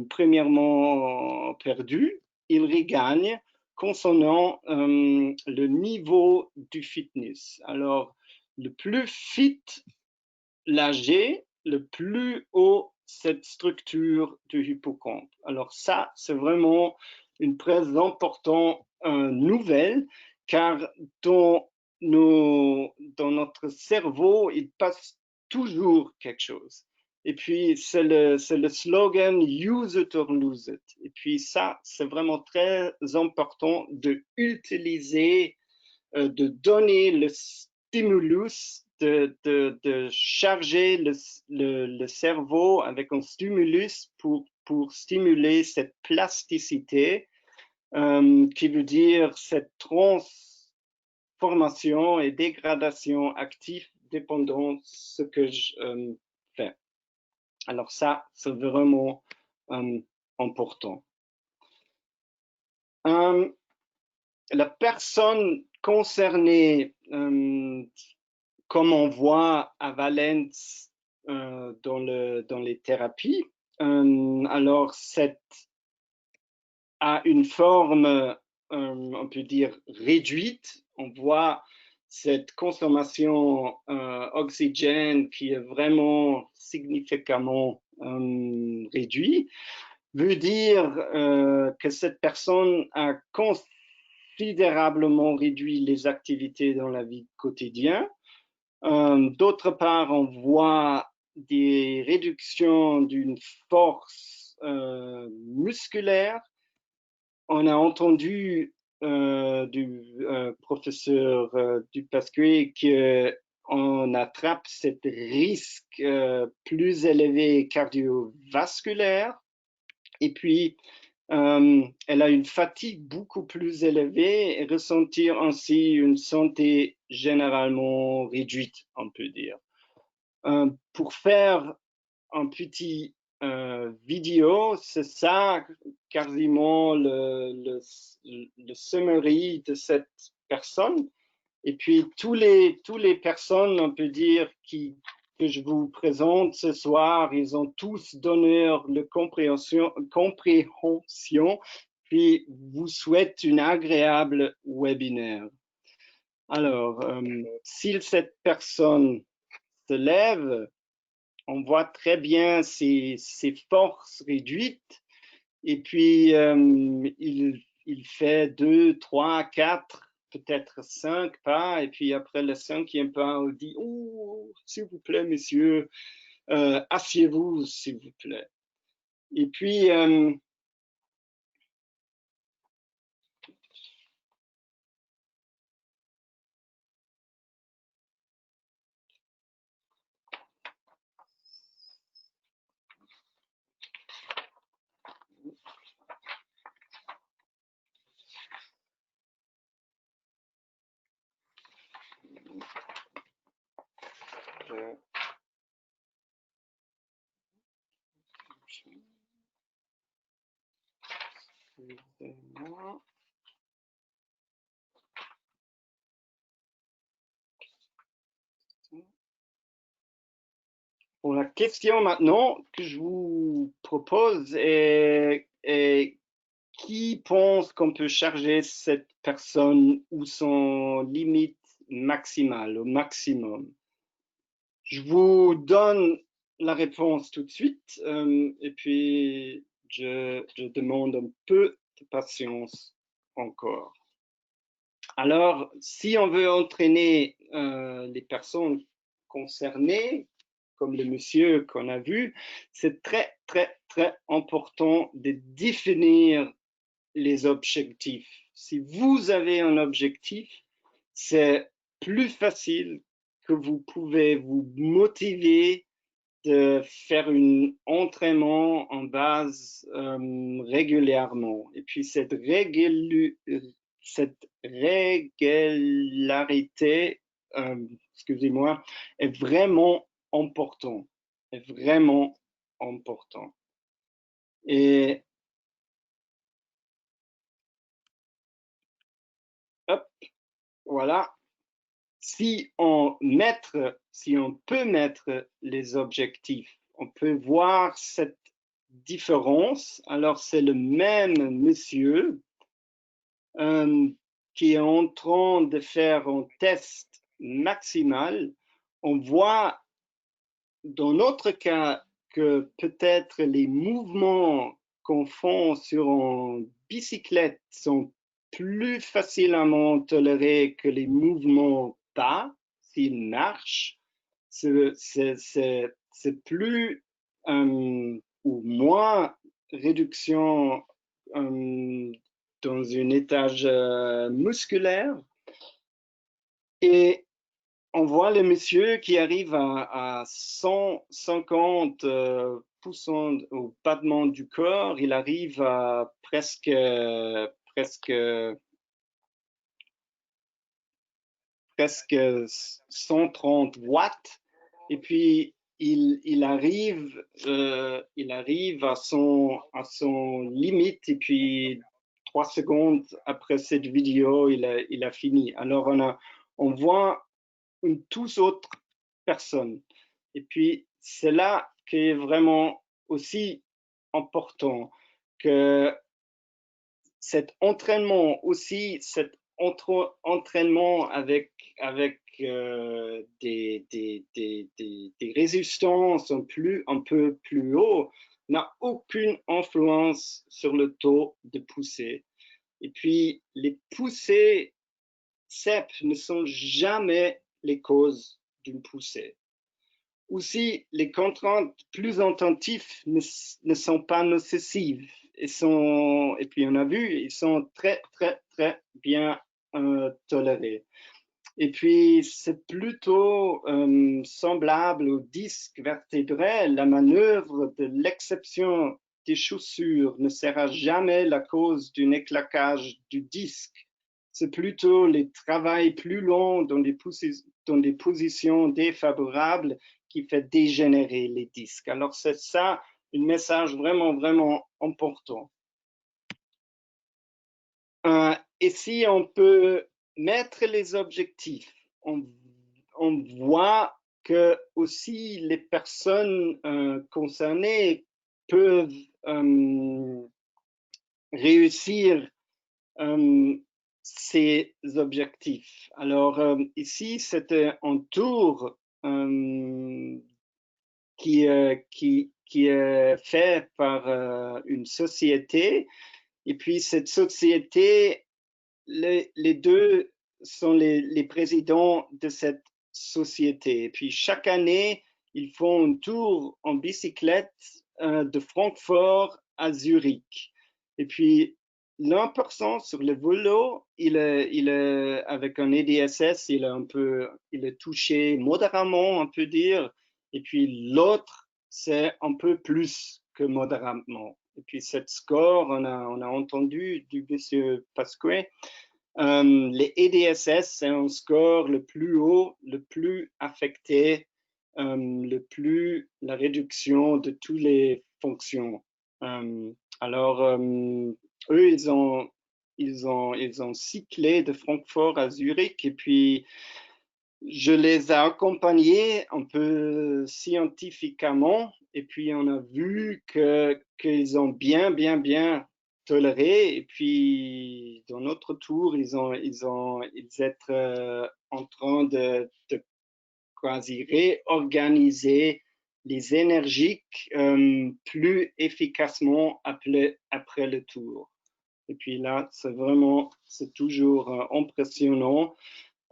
premièrement perdues, il regagne concernant le niveau du fitness. Alors, le plus fit l'âgé, le plus haut cette structure du hippocampe. Alors ça, c'est vraiment une très importante nouvelle, car dans notre cerveau, il passe toujours quelque chose. Et puis, c'est le slogan « use it or lose it ». Et puis ça, c'est vraiment très important d'utiliser, de donner le stimulus, de charger le cerveau avec un stimulus pour stimuler cette plasticité, qui veut dire cette transformation et dégradation active dépendant de ce que je fais. Alors ça, c'est vraiment important. La personne concernée, comme on voit à Valence dans les thérapies, alors a une forme, on peut dire, réduite. On voit cette consommation oxygène qui est vraiment significativement réduite, veut dire que cette personne a considérablement réduit les activités dans la vie quotidienne. D'autre part, on voit des réductions d'une force musculaire. On a entendu du professeur Dupasquier qu'on attrape ce risque plus élevé cardiovasculaire. Et puis, elle a une fatigue beaucoup plus élevée et ressentir ainsi une santé généralement réduite, on peut dire. Pour faire un petit vidéo, c'est ça quasiment le summary de cette personne. Et puis, tous les personnes, on peut dire, que je vous présente ce soir, ils ont tous donné leur compréhension, puis vous souhaite une agréable webinaire. Alors, si cette personne se lève, on voit très bien ses forces réduites, et puis il fait 2, 3, 4, peut-être 5 pas, et puis après le 5e pas, on dit « Oh, s'il vous plaît, monsieur, asseyez-vous, s'il vous plaît. » Et puis, Bon, la question maintenant que je vous propose est qui pense qu'on peut charger cette personne ou son limite maximale, au maximum? Je vous donne la réponse tout de suite et puis je demande un peu de patience encore. Alors, si on veut entraîner les personnes concernées, comme le monsieur qu'on a vu, c'est très, très, très important de définir les objectifs. Si vous avez un objectif, c'est plus facile que vous pouvez vous motiver de faire un entraînement en base régulièrement. Et puis cette régularité, excusez-moi, est vraiment important. Est vraiment important. Et hop, voilà. Si on peut mettre les objectifs, on peut voir cette différence. Alors, c'est le même monsieur qui est en train de faire un test maximal. On voit dans notre cas que peut-être les mouvements qu'on fait sur une bicyclette sont plus facilement tolérés que les mouvements pas, s'ils marchent. C'est plus ou moins réduction dans un étage musculaire. Et on voit le monsieur qui arrive à 150 au battement du corps, il arrive à presque 130 watts, et puis il arrive à son limite, et puis 3 secondes après cette vidéo, il a fini. Alors, on voit une toute autre personne. Et puis, c'est là qu'est vraiment aussi important que cet entraînement aussi, cet entraînement avec des résistances un peu plus haut n'a aucune influence sur le taux de poussée. Et puis, les poussées CEP ne sont jamais les causes d'une poussée. Aussi, les contraintes plus intensives ne sont pas nocives. Et puis on a vu, ils sont très, très, très bien tolérés. Et puis, c'est plutôt semblable au disque vertébré. La manœuvre de l'exception des chaussures ne sera jamais la cause d'un éclaquage du disque. C'est plutôt le travail plus long dans des positions défavorables qui fait dégénérer les disques. Alors, c'est ça un message vraiment, vraiment important. Et si on peut mettre les objectifs, on voit que aussi les personnes concernées peuvent réussir ces objectifs. Alors ici, c'était un tour qui est fait par une société. Et puis cette société, les deux sont les présidents de cette société. Et puis chaque année, ils font un tour en bicyclette de Francfort à Zurich. Et puis l'1% sur le vélo, il est avec un EDSS, il est touché modérément, on peut dire. Et puis l'autre, c'est un peu plus que modérément. Et puis cette score, on a entendu du monsieur Pasquet, les EDSS, c'est un score le plus haut, le plus affecté, la réduction de toutes les fonctions. Alors, eux, ils ont cyclé de Francfort à Zurich et puis je les ai accompagnés un peu scientifiquement et puis on a vu qu'ils ont bien toléré. Et puis dans notre tour, ils étaient en train de quasi réorganiser les énergies plus efficacement après le tour. Et puis là, c'est toujours impressionnant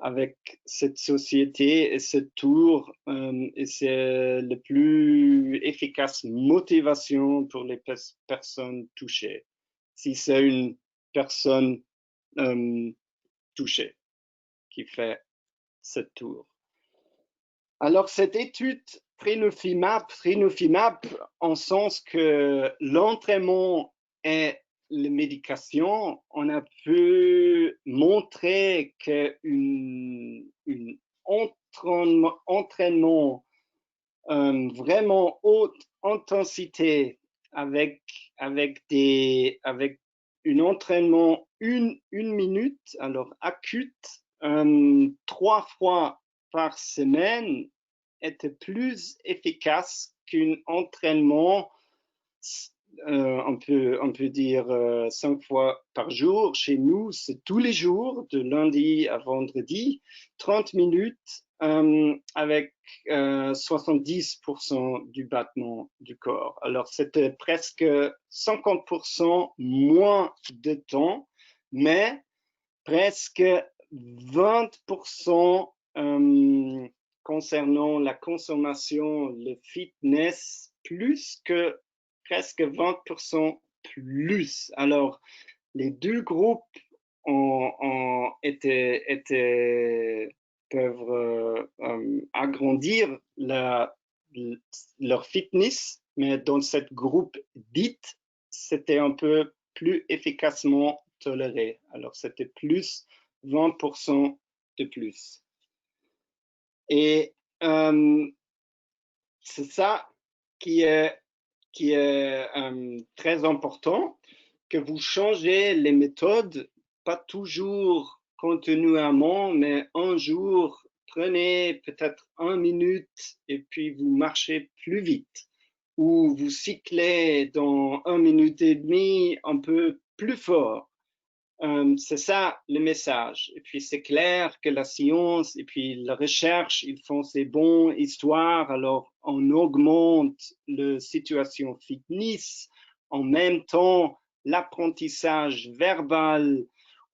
avec cette société et ce tour, et c'est la plus efficace motivation pour les personnes touchées. Si c'est une personne touchée qui fait ce tour. Alors, cette étude Trinofimab en sens que l'entraînement et les médications, on a pu montrer qu'un entraînement vraiment haute intensité avec un entraînement une minute, alors acute, 3 fois par semaine était plus efficace qu'un entraînement, on peut dire 5 fois par jour. Chez nous, c'est tous les jours, de lundi à vendredi, 30 minutes avec 70% du battement du corps. Alors, c'était presque 50% moins de temps, mais presque 20% concernant la consommation, le fitness, plus que presque 20% plus. Alors, les deux groupes peuvent agrandir leur fitness, mais dans cette groupe dite, c'était un peu plus efficacement toléré. Alors, c'était plus 20% de plus. Et c'est ça qui est très important. que vous changez les méthodes, pas toujours continuellement, mais un jour, prenez peut-être 1 minute et puis vous marchez plus vite. Ou vous cyclez dans 1 minute et demie un peu plus fort. C'est ça le message. Et puis c'est clair que la science et puis la recherche, ils font ces bonnes histoires. Alors on augmente la situation fitness, en même temps l'apprentissage verbal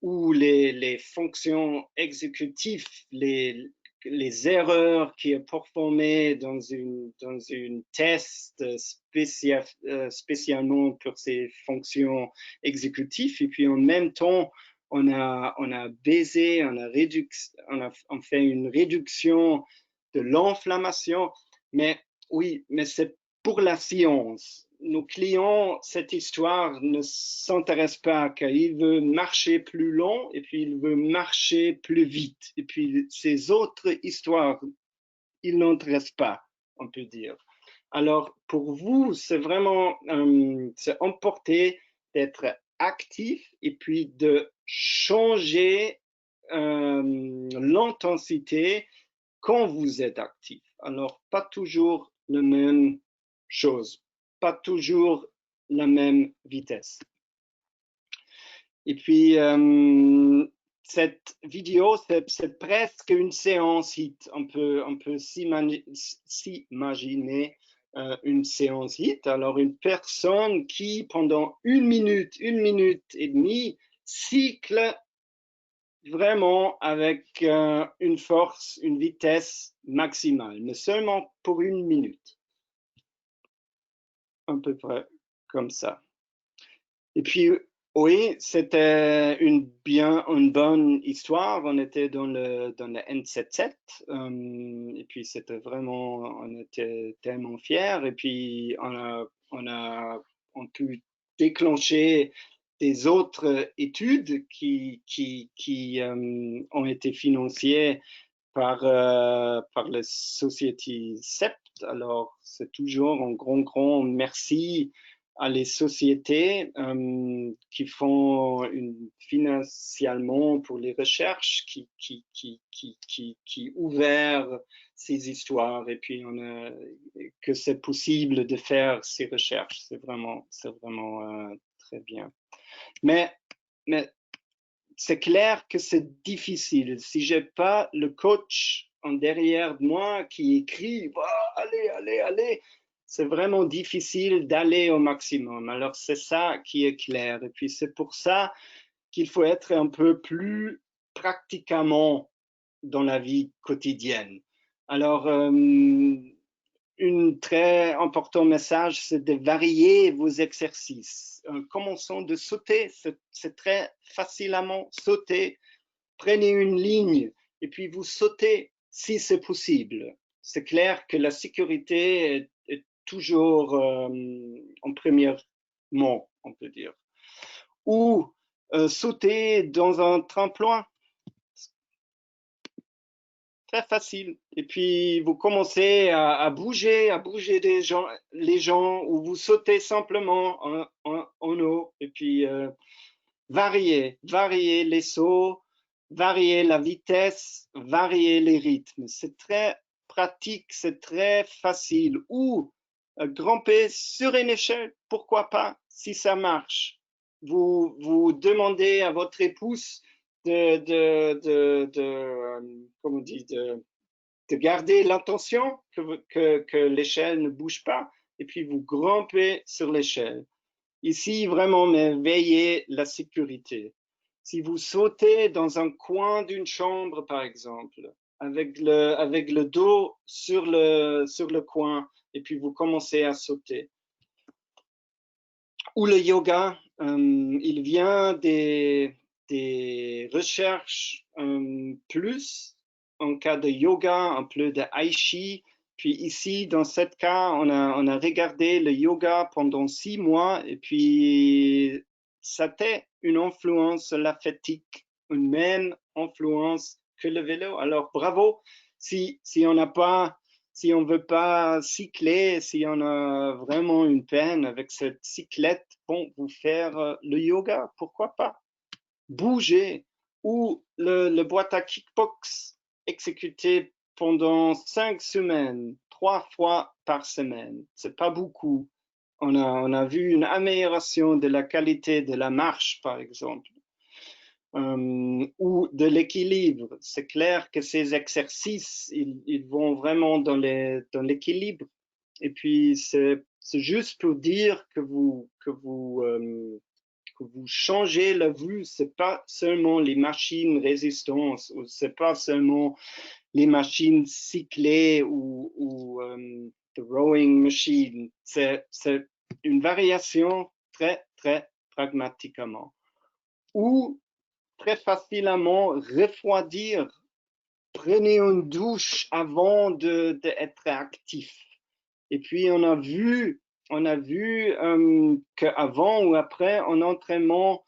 ou les fonctions exécutives, les erreurs qui est performées dans une test spécialement pour ces fonctions exécutives. Et puis en même temps, on a baisé, on fait une réduction de l'inflammation. Mais oui, mais c'est pour la science. Nos clients, cette histoire ne s'intéresse pas car il veut marcher plus long et puis il veut marcher plus vite. Et puis ces autres histoires, ils n'intéressent pas, on peut dire. Alors pour vous, c'est vraiment c'est important d'être actif et puis de changer l'intensité quand vous êtes actif. Alors pas toujours la même chose, pas toujours la même vitesse. Et puis, cette vidéo, c'est presque une séance HIIT. On peut s'imaginer une séance HIIT. Alors, une personne qui, pendant 1 minute et demie, cycle vraiment avec une force, une vitesse maximale, mais seulement pour 1 minute. À peu près comme ça. Et puis, oui, c'était une bonne histoire. On était dans le N77 et puis c'était vraiment, on était tellement fiers. Et puis on pu déclencher des autres études qui ont été financées par la société CEPT. Alors, c'est toujours un grand merci à les sociétés qui font financièrement pour les recherches, qui ouvrent ces histoires et puis que c'est possible de faire ces recherches. C'est vraiment très bien. Mais c'est clair que c'est difficile. Si j'ai pas le coach en derrière de moi qui écrit allez, c'est vraiment difficile d'aller au maximum. Alors c'est ça qui est clair. Et puis c'est pour ça qu'il faut être un peu plus pratiquement dans la vie quotidienne. Alors un très important message, c'est de varier vos exercices. Commençons de sauter, c'est très facilement sauter. Prenez une ligne et puis vous sautez si c'est possible. C'est clair que la sécurité est toujours en premièrement, on peut dire. Ou sauter dans un tremplin. Très facile. Et puis, vous commencez à bouger les gens, ou vous sautez simplement en eau. Et puis, varier les sauts, varier la vitesse, varier les rythmes. C'est très pratique, c'est très facile. Ou grimper sur une échelle, pourquoi pas, si ça marche. Vous demandez à votre épouse comment on dit, de garder l'intention que l'échelle ne bouge pas, et puis vous grimpez sur l'échelle. Ici, vraiment, mais veillez la sécurité. Si vous sautez dans un coin d'une chambre, par exemple, avec le dos sur le coin, et puis vous commencez à sauter. Ou le yoga, il vient des recherches plus en cas de yoga, un peu de aichi. Puis ici, dans ce cas, on a regardé le yoga pendant 6 mois et puis ça a une influence sur la fatigue, une même influence que le vélo. Alors bravo, si on n'a pas si on veut pas cycler, si on a vraiment une peine avec cette cyclette, bon, vous faire le yoga, pourquoi pas? Bouger ou le boîte à kickbox exécuté pendant 5 semaines, 3 fois par semaine. C'est pas beaucoup. On a vu une amélioration de la qualité de la marche, par exemple, ou de l'équilibre. C'est clair que ces exercices, ils vont vraiment dans l'équilibre. Et puis, c'est juste pour dire que vous changez la vue. C'est pas seulement les machines résistance, ou c'est pas seulement les machines cyclées ou the rowing machine. C'est une variation très, très pragmatiquement. Ou très facilement refroidir. Prenez une douche avant d'être actif. Et puis, on a vu qu'avant ou après un entraînement,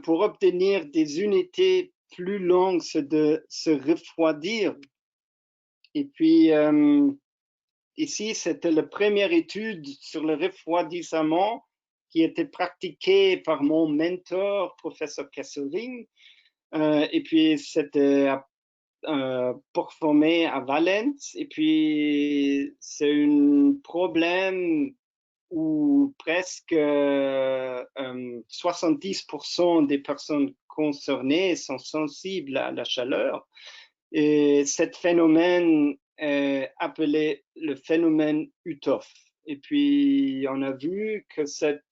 pour obtenir des unités plus longues, c'est de se refroidir. Et puis, ici, c'était la première étude sur le refroidissement qui était pratiquée par mon mentor, professeur Kesselring. Et puis, c'était performé à Valence. Et puis, c'est un problème où presque 70% des personnes concernées sont sensibles à la chaleur. Et ce phénomène est appelé le phénomène UTOF. Et puis, on a vu que cette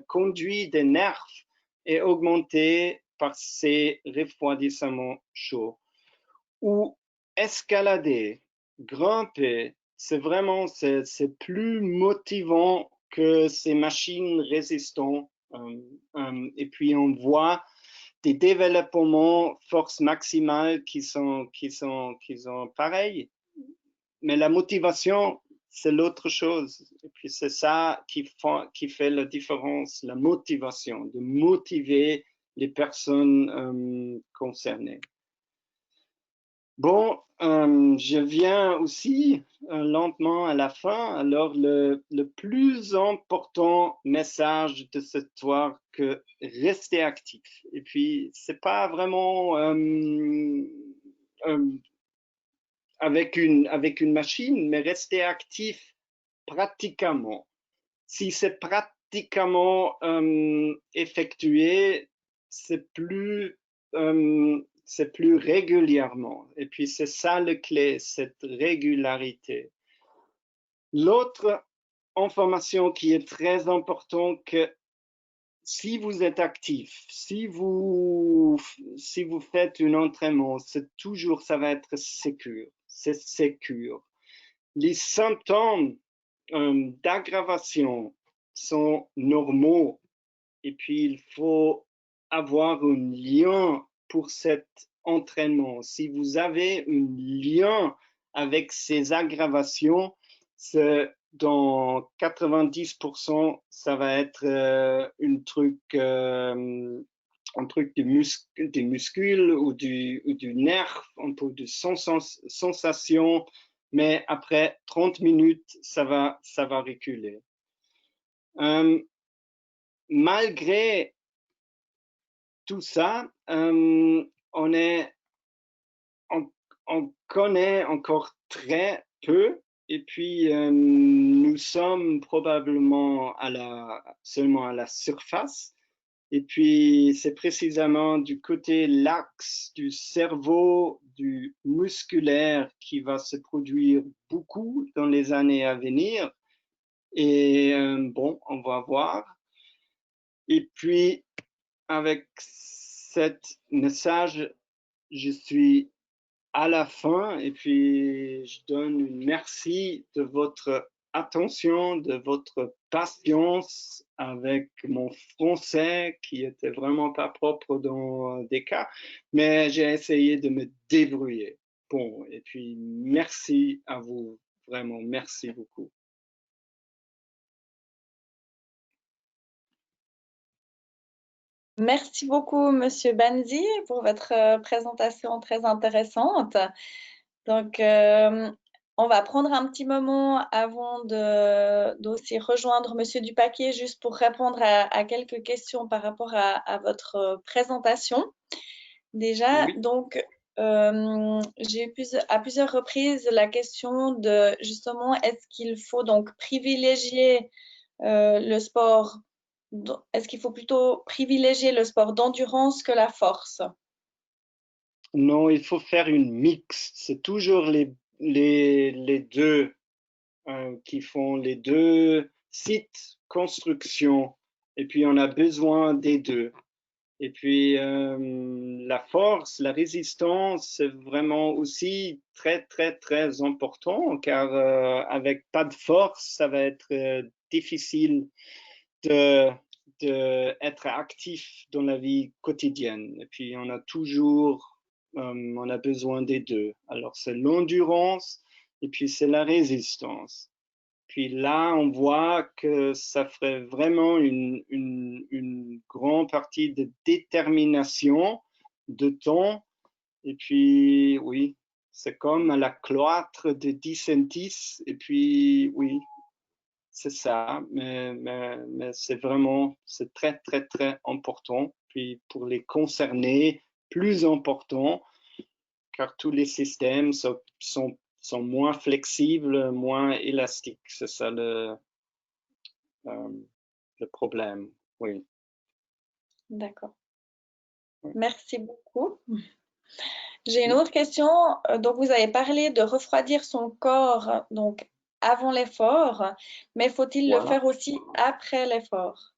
conduite des nerfs est augmentée par ces refroidissements chauds. Ou escalader, grimper, c'est plus motivant que ces machines résistantes. Et puis on voit des développements force maximale qui sont pareils. Mais la motivation, c'est l'autre chose. Et puis c'est ça qui fait la différence, la motivation, de motiver les personnes concernées. Bon, je viens aussi lentement à la fin. Alors, le plus important message de cette histoire, que rester actif. Et puis, c'est pas vraiment avec une machine, mais rester actif pratiquement. Si c'est pratiquement effectué, c'est plus régulièrement. Et puis, c'est ça le clé, cette régularité. L'autre information qui est très importante, que si vous êtes actif, si vous faites un entraînement, ça va être sécure. C'est sécure. Les symptômes d'aggravation sont normaux. Et puis, il faut avoir un lien pour cet entraînement. Si vous avez un lien avec ces aggravations, dans 90%, ça va être un truc des muscles ou du nerf, un peu de sensation, mais après 30 minutes, ça va reculer. Malgré tout ça, on connaît encore très peu, et puis nous sommes probablement seulement à la surface. Et puis c'est précisément du côté l'axe du cerveau, du musculaire, qui va se produire beaucoup dans les années à venir. Et bon, on va voir. Et puis, avec cet message, je suis à la fin, et puis je donne un merci de votre attention, de votre patience avec mon français qui était vraiment pas propre dans des cas, mais j'ai essayé de me débrouiller. Bon, et puis merci à vous, vraiment, merci beaucoup. Merci beaucoup, Monsieur Banzi, pour votre présentation très intéressante. Donc, on va prendre un petit moment avant d'aussi rejoindre Monsieur Dupaquier juste pour répondre à quelques questions par rapport à votre présentation. Déjà, Oui. donc, j'ai eu à plusieurs reprises la question de justement, est-ce qu'il faut donc privilégier le sport, est-ce qu'il faut plutôt privilégier le sport d'endurance que la force? Non, il faut faire une mix. C'est toujours les deux qui font les deux sites construction. Et puis, on a besoin des deux. Et puis, la force, la résistance, c'est vraiment aussi très, très, très important, car avec pas de force, ça va être difficile de, de être actif dans la vie quotidienne. Et puis, on a besoin des deux. Alors, c'est l'endurance et puis c'est la résistance. Puis là, on voit que ça ferait vraiment une grande partie de détermination, de temps. Et puis, oui, c'est comme à la cloître de Dicentis. Et puis, oui, c'est ça. Mais c'est vraiment, c'est très, très, très important. Puis pour les concernés, plus important, car tous les systèmes sont moins flexibles, moins élastiques. C'est ça le problème. Oui. D'accord. Oui. Merci beaucoup. J'ai une autre question. Donc, vous avez parlé de refroidir son corps donc avant l'effort, mais faut-il le Voilà. faire aussi après l'effort?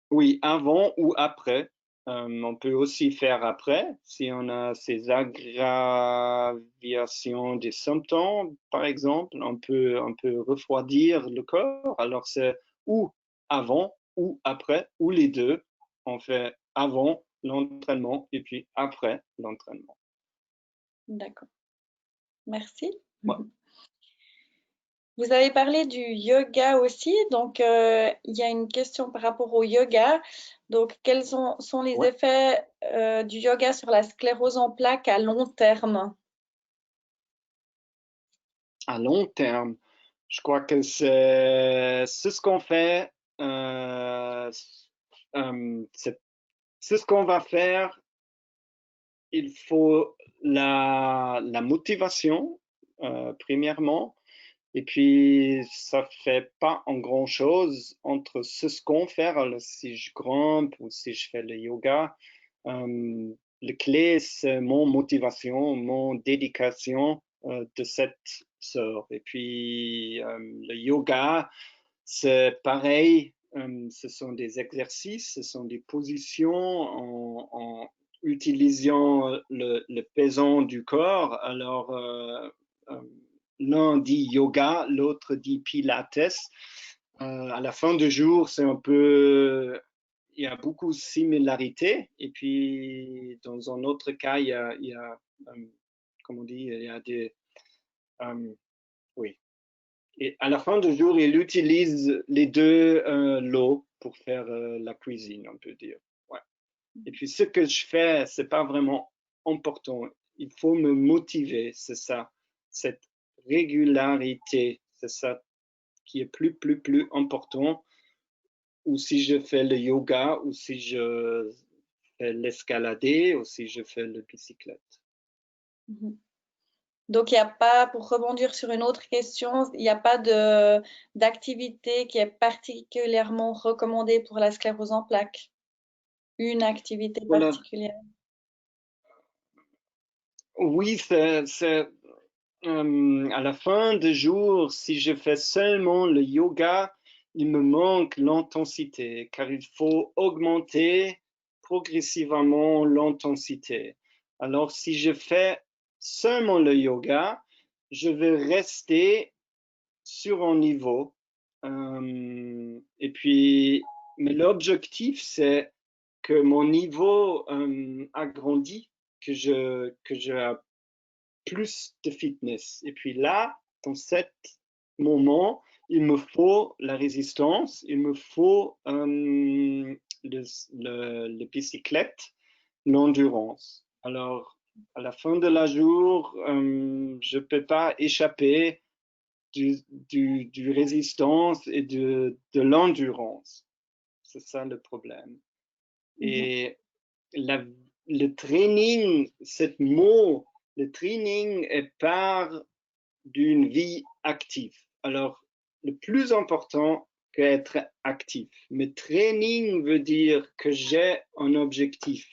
Oui, avant ou après. On peut aussi faire après si on a ces aggravations des symptômes, par exemple. On peut refroidir le corps. Alors, c'est ou avant ou après, ou les deux. On fait avant l'entraînement et puis après l'entraînement. D'accord. Merci. Ouais. Vous avez parlé du yoga aussi. Donc, il y a une question par rapport au yoga. Donc, quels sont les Ouais. effets du yoga sur la sclérose en plaques à long terme? À long terme, je crois que c'est ce qu'on fait. C'est ce qu'on va faire. Il faut la motivation, premièrement, et puis ça fait pas en grand chose entre ce qu'on fait. Alors, si je grimpe ou si je fais le yoga, le clé, c'est mon motivation, mon dédication de cette sort. Et puis, le yoga, c'est pareil. Ce sont des exercices, ce sont des positions en utilisant le pesant du corps. Alors, l'un dit yoga, l'autre dit pilates. À la fin du jour, c'est un peu, il y a beaucoup de similarités. Et puis, dans un autre cas, il y a comment on dit, il y a des, oui. Et à la fin du jour, il utilise les deux lots pour faire la cuisine, on peut dire. Ouais. Et puis, ce que je fais, c'est pas vraiment important. Il faut me motiver, c'est ça. Cette régularité, c'est ça qui est plus important. Ou si je fais le yoga, ou si je fais l'escaladé, ou si je fais le bicyclette. Mhm. Donc, il n'y a pas, pour rebondir sur une autre question, il n'y a pas d'activité qui est particulièrement recommandée pour la sclérose en plaques. Une activité Voilà. particulière. Oui, à la fin du jour, si je fais seulement le yoga, il me manque l'intensité, car il faut augmenter progressivement l'intensité. Alors, si je fais seulement le yoga, je vais rester sur un niveau. Et puis, mais l'objectif, c'est que mon niveau agrandit, que je plus de fitness. Et puis là, dans ce moment, il me faut la résistance, il me faut le bicyclette, l'endurance. Alors, À la fin de la jour, je ne peux pas échapper du résistance et de l'endurance. C'est ça le problème. Et le training, ce mot, le training est part d'une vie active. Alors, le plus important qu'être actif. Mais training veut dire que j'ai un objectif.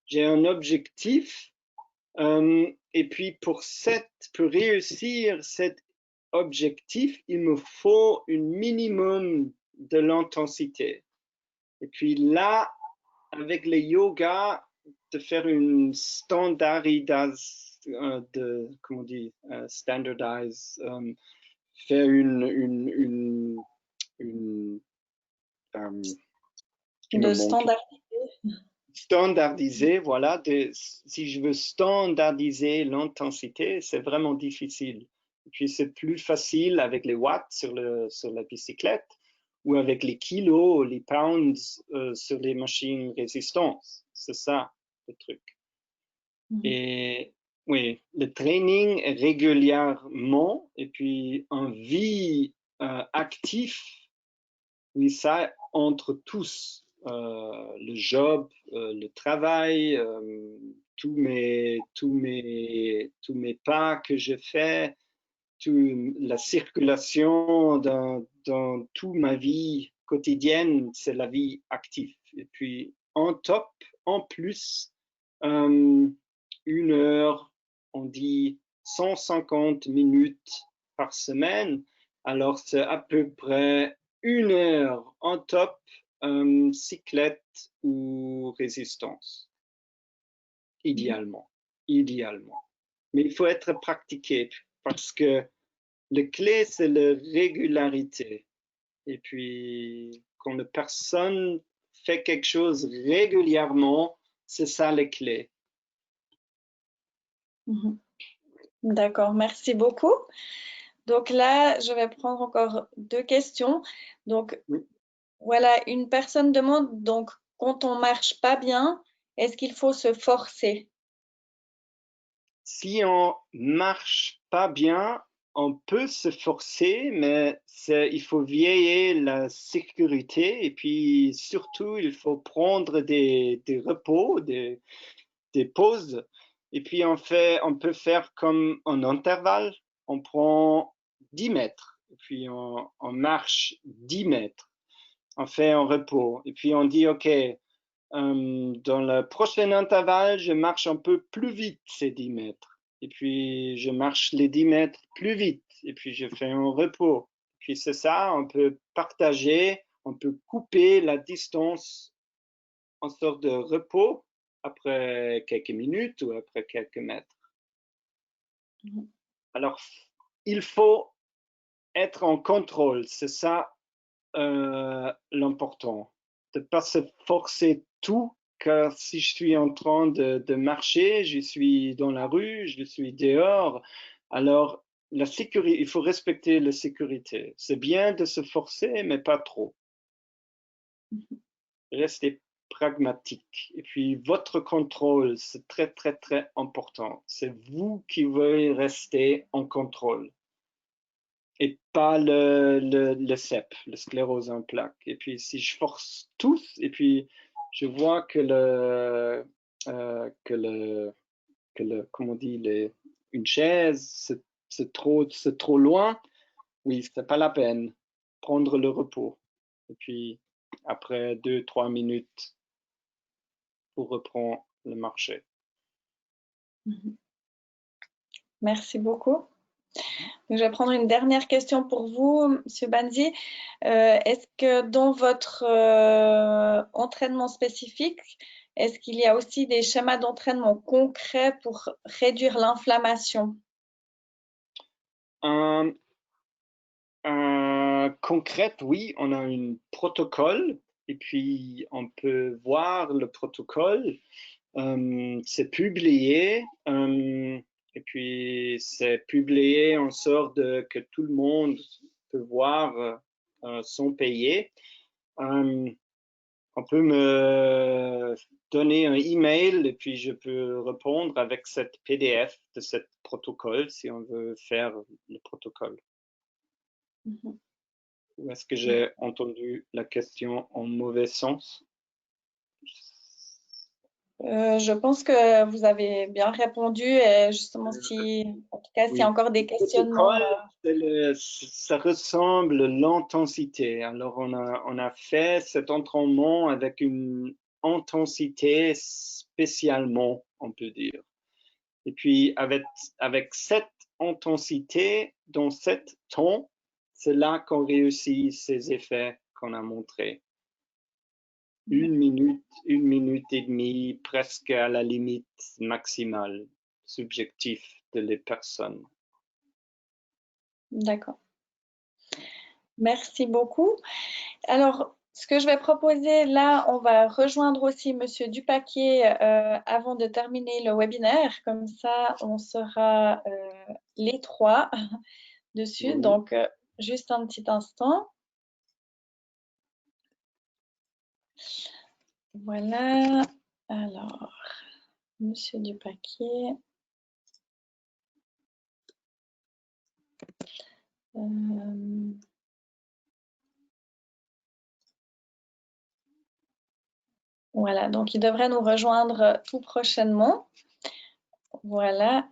J'ai un objectif et puis pour réussir cet objectif, il me faut un minimum de l'intensité. Et puis là, avec le yoga, de faire une standardisation, comment on dit, standardize, faire une de standardiser. Standardiser, voilà, si je veux standardiser l'intensité, c'est vraiment difficile. Et puis c'est plus facile avec les watts sur la bicyclette ou avec les kilos, les pounds sur les machines résistance. C'est ça le truc. Et oui, le training régulièrement et puis en vie active, oui, ça entre tous. Le job, le travail, tous mes pas que je fais, la circulation dans toute ma vie quotidienne, c'est la vie active. Et puis en top, en plus, 1 heure, on dit 150 minutes par semaine. Alors c'est à peu près 1 heure en top, cyclette ou résistance, idéalement. Mais il faut être pratiqué parce que le clé, c'est la régularité. Et puis, quand une personne fait quelque chose régulièrement, c'est ça la clé. D'accord, merci beaucoup. Donc là, je vais prendre encore 2 questions. Donc, voilà, une personne demande, donc, quand on marche pas bien, est-ce qu'il faut se forcer? Si on marche pas bien, on peut se forcer, mais il faut veiller la sécurité et puis surtout, il faut prendre des repos, des pauses. Et puis, on peut faire comme un intervalle. On prend 10 mètres, et puis on marche 10 mètres. On fait un repos. Et puis, on dit, OK, dans le prochain intervalle, je marche un peu plus vite ces 10 mètres. Et puis, je marche les 10 mètres plus vite. Et puis, je fais un repos. Et puis, c'est ça, on peut partager, on peut couper la distance en sorte de repos après quelques minutes ou après quelques mètres. Alors, il faut être en contrôle, c'est ça l'important. De ne pas se forcer tout, car si je suis en train de marcher, je suis dans la rue, je suis dehors, alors la sécurité, il faut respecter la sécurité. C'est bien de se forcer, mais pas trop. Restez pragmatique. Et puis, votre contrôle, c'est très, très, très important. C'est vous qui voulez rester en contrôle et pas le CEP, le sclérose en plaques. Et puis, si je force tous, et puis je vois que comment on dit, une chaise, c'est trop loin, oui, c'est pas la peine. Prendre le repos. Et puis, après 2-3 minutes, pour reprendre le marché. Merci beaucoup. Donc, je vais prendre une dernière question pour vous, Monsieur Banzi. Est-ce que dans votre entraînement spécifique, est-ce qu'il y a aussi des schémas d'entraînement concrets pour réduire l'inflammation? Concrète, oui, on a un protocole et puis on peut voir le protocole. C'est publié et puis c'est publié en sorte que tout le monde peut voir sans payer. on peut me donner un email et puis je peux répondre avec cette PDF de ce protocole si on veut faire le protocole. Ou est-ce que j'ai entendu la question en mauvais sens? Je pense que vous avez bien répondu et justement si, en tout cas, s'il y a encore des questionnements. Ça ressemble à l'intensité. Alors, on a fait cet entraînement avec une intensité spécialement, on peut dire. Et puis, avec cette intensité, dans cet temps, c'est là qu'on réussit ces effets qu'on a montrés. 1 minute et demie, presque à la limite maximale subjective de les personnes. D'accord. Merci beaucoup. Alors, ce que je vais proposer là, on va rejoindre aussi Monsieur Dupaquier avant de terminer le webinaire. Comme ça, on sera les trois dessus. Oui. Donc, juste un petit instant. Voilà. Alors, Monsieur Dupaquier. Voilà, donc il devrait nous rejoindre tout prochainement. Voilà.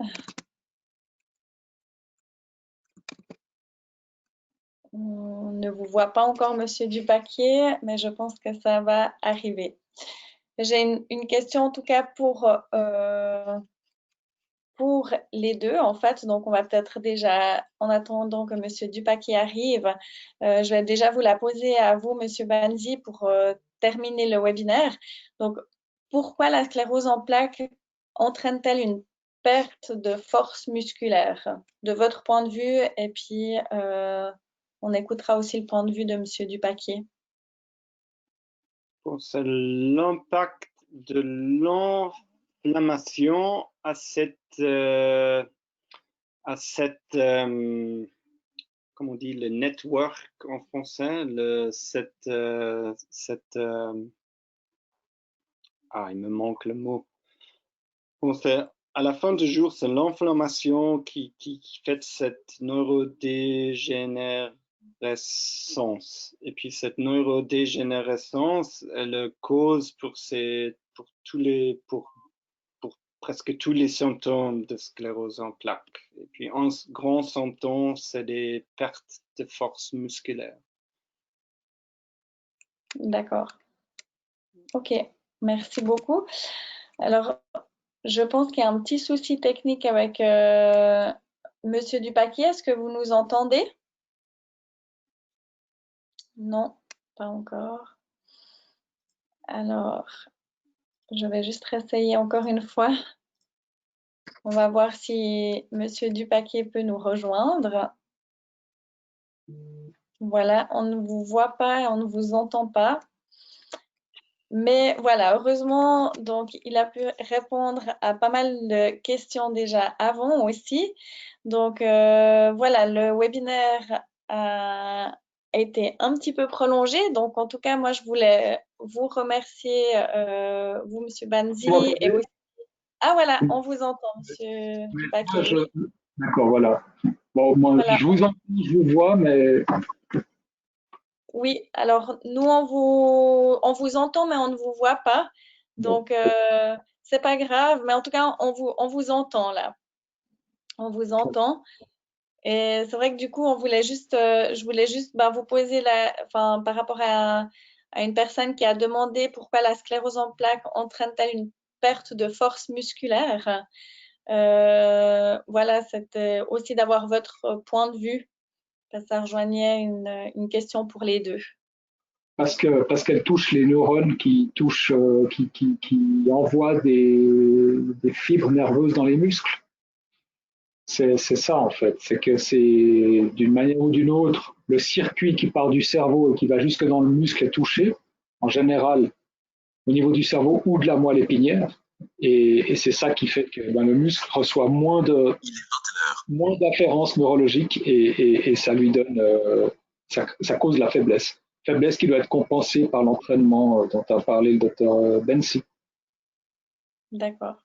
On ne vous voit pas encore, Monsieur Dupaquier, mais je pense que ça va arriver. J'ai une question en tout cas pour les deux, en fait. Donc, on va peut-être déjà, en attendant que Monsieur Dupaquier arrive, je vais déjà vous la poser à vous, Monsieur Banzi, pour terminer le webinaire. Donc, pourquoi la sclérose en plaques entraîne-t-elle une perte de force musculaire, de votre point de vue? Et puis, on écoutera aussi le point de vue de Monsieur Dupaquier. C'est l'impact de l'inflammation à cette comment on dit, le network en français, il me manque le mot. Bon, à la fin du jour, c'est l'inflammation qui fait cette neurodégénérescence. Et puis cette neurodégénérescence, elle cause pour presque tous les symptômes de sclérose en plaques. Et puis un grand symptôme, c'est des pertes de force musculaire. D'accord. Ok, merci beaucoup. Alors, je pense qu'il y a un petit souci technique avec Monsieur Dupaquier. Est-ce que vous nous entendez? Non, pas encore. Alors, je vais juste réessayer encore une fois. On va voir si Monsieur Dupaquier peut nous rejoindre. Voilà, on ne vous voit pas et on ne vous entend pas. Mais voilà, heureusement, donc il a pu répondre à pas mal de questions déjà avant aussi. Donc voilà, le webinaire a été un petit peu prolongé. Donc en tout cas, moi je voulais vous remercier, vous, Monsieur Banzi, et aussi. Ah voilà, on vous entend, Monsieur Dupaquier. D'accord, voilà. Bon, moi, Voilà. je vous entends, je vous vois, mais Oui, alors nous on vous entend mais on ne vous voit pas. Donc c'est pas grave, mais en tout cas on vous entend là. On vous entend. Et c'est vrai que du coup on voulait juste je voulais juste vous poser par rapport à une personne qui a demandé pourquoi la sclérose en plaques entraîne-t-elle une perte de force musculaire. Voilà, c'était aussi d'avoir votre point de vue. Ça rejoignait une question pour les deux. parce qu'elle touche les neurones qui envoient des fibres nerveuses dans les muscles. C'est ça en fait, c'est que c'est d'une manière ou d'une autre, le circuit qui part du cerveau et qui va jusque dans le muscle est touché, en général au niveau du cerveau ou de la moelle épinière, et c'est ça qui fait que le muscle reçoit moins d'afférences neurologiques et ça lui donne, ça cause la faiblesse. faiblesse qui doit être compensée par l'entraînement dont a parlé le docteur Bensi. D'accord.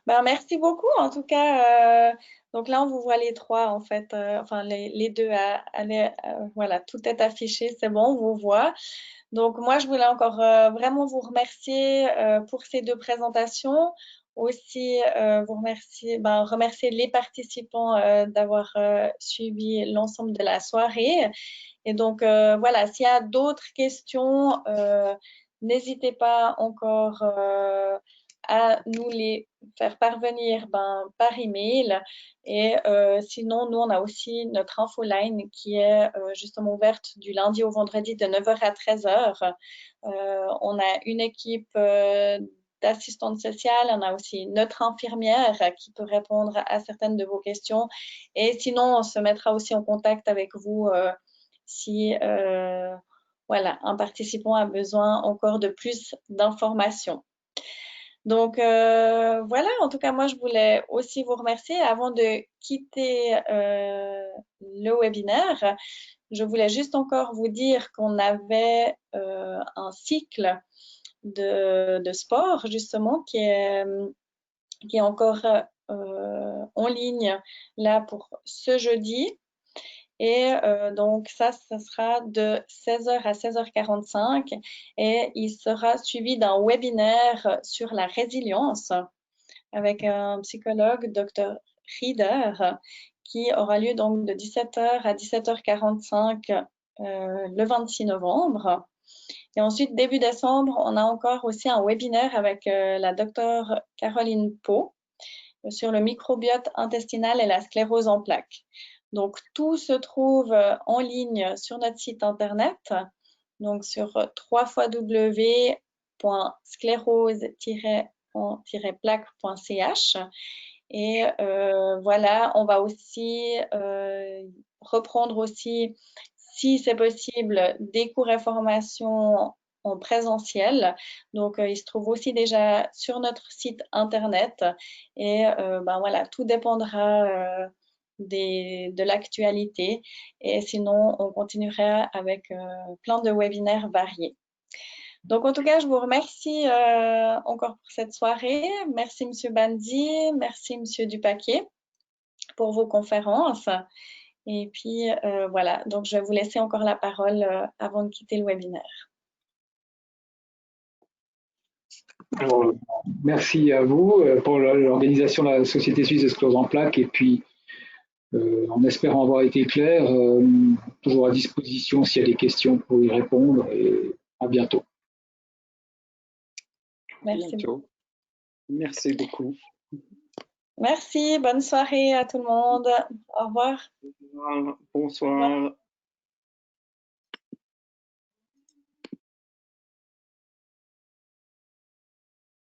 Ben, merci beaucoup. En tout cas, donc là, on vous voit les trois, en fait. Enfin, les deux, voilà, tout est affiché, c'est bon, on vous voit. Donc, moi, je voulais encore vraiment vous remercier pour ces deux présentations. Aussi, vous remercier les participants d'avoir suivi l'ensemble de la soirée. Et donc, voilà, s'il y a d'autres questions, n'hésitez pas encore à nous les faire parvenir par email. Et sinon, nous, on a aussi notre infoline qui est justement ouverte du lundi au vendredi de 9h à 13h. On a une équipe d'assistantes sociales, on a aussi notre infirmière qui peut répondre à certaines de vos questions. Et sinon, on se mettra aussi en contact avec vous si voilà, un participant a besoin encore de plus d'informations. Donc voilà, en tout cas, moi, je voulais aussi vous remercier. Avant de quitter le webinaire, je voulais juste encore vous dire qu'on avait un cycle de sport, justement, qui est encore en ligne là pour ce jeudi. Et donc, ça sera de 16h à 16h45 et il sera suivi d'un webinaire sur la résilience avec un psychologue, Dr. Rieder, qui aura lieu donc de 17h à 17h45 le 26 novembre. Et ensuite, début décembre, on a encore aussi un webinaire avec la Dr. Caroline Pau sur le microbiote intestinal et la sclérose en plaques. Donc, tout se trouve en ligne sur notre site internet, donc sur www.sclérose-plaque.ch. Et voilà, on va aussi reprendre aussi, si c'est possible, des cours et formations en présentiel. Donc, il se trouve aussi déjà sur notre site internet. Et voilà, tout dépendra de l'actualité. Et sinon, on continuera avec plein de webinaires variés. Donc, en tout cas, je vous remercie encore pour cette soirée. Merci, Monsieur Bandi. Merci, Monsieur Dupaquier, pour vos conférences. Et puis, voilà. Donc, je vais vous laisser encore la parole avant de quitter le webinaire. Alors, merci à vous pour l'organisation de la Société suisse de sclérose en plaques et puis en espérant avoir été clair, toujours à disposition s'il y a des questions pour y répondre et à bientôt. Merci beaucoup. Merci beaucoup. Merci, bonne soirée à tout le monde. Au revoir. Bonsoir.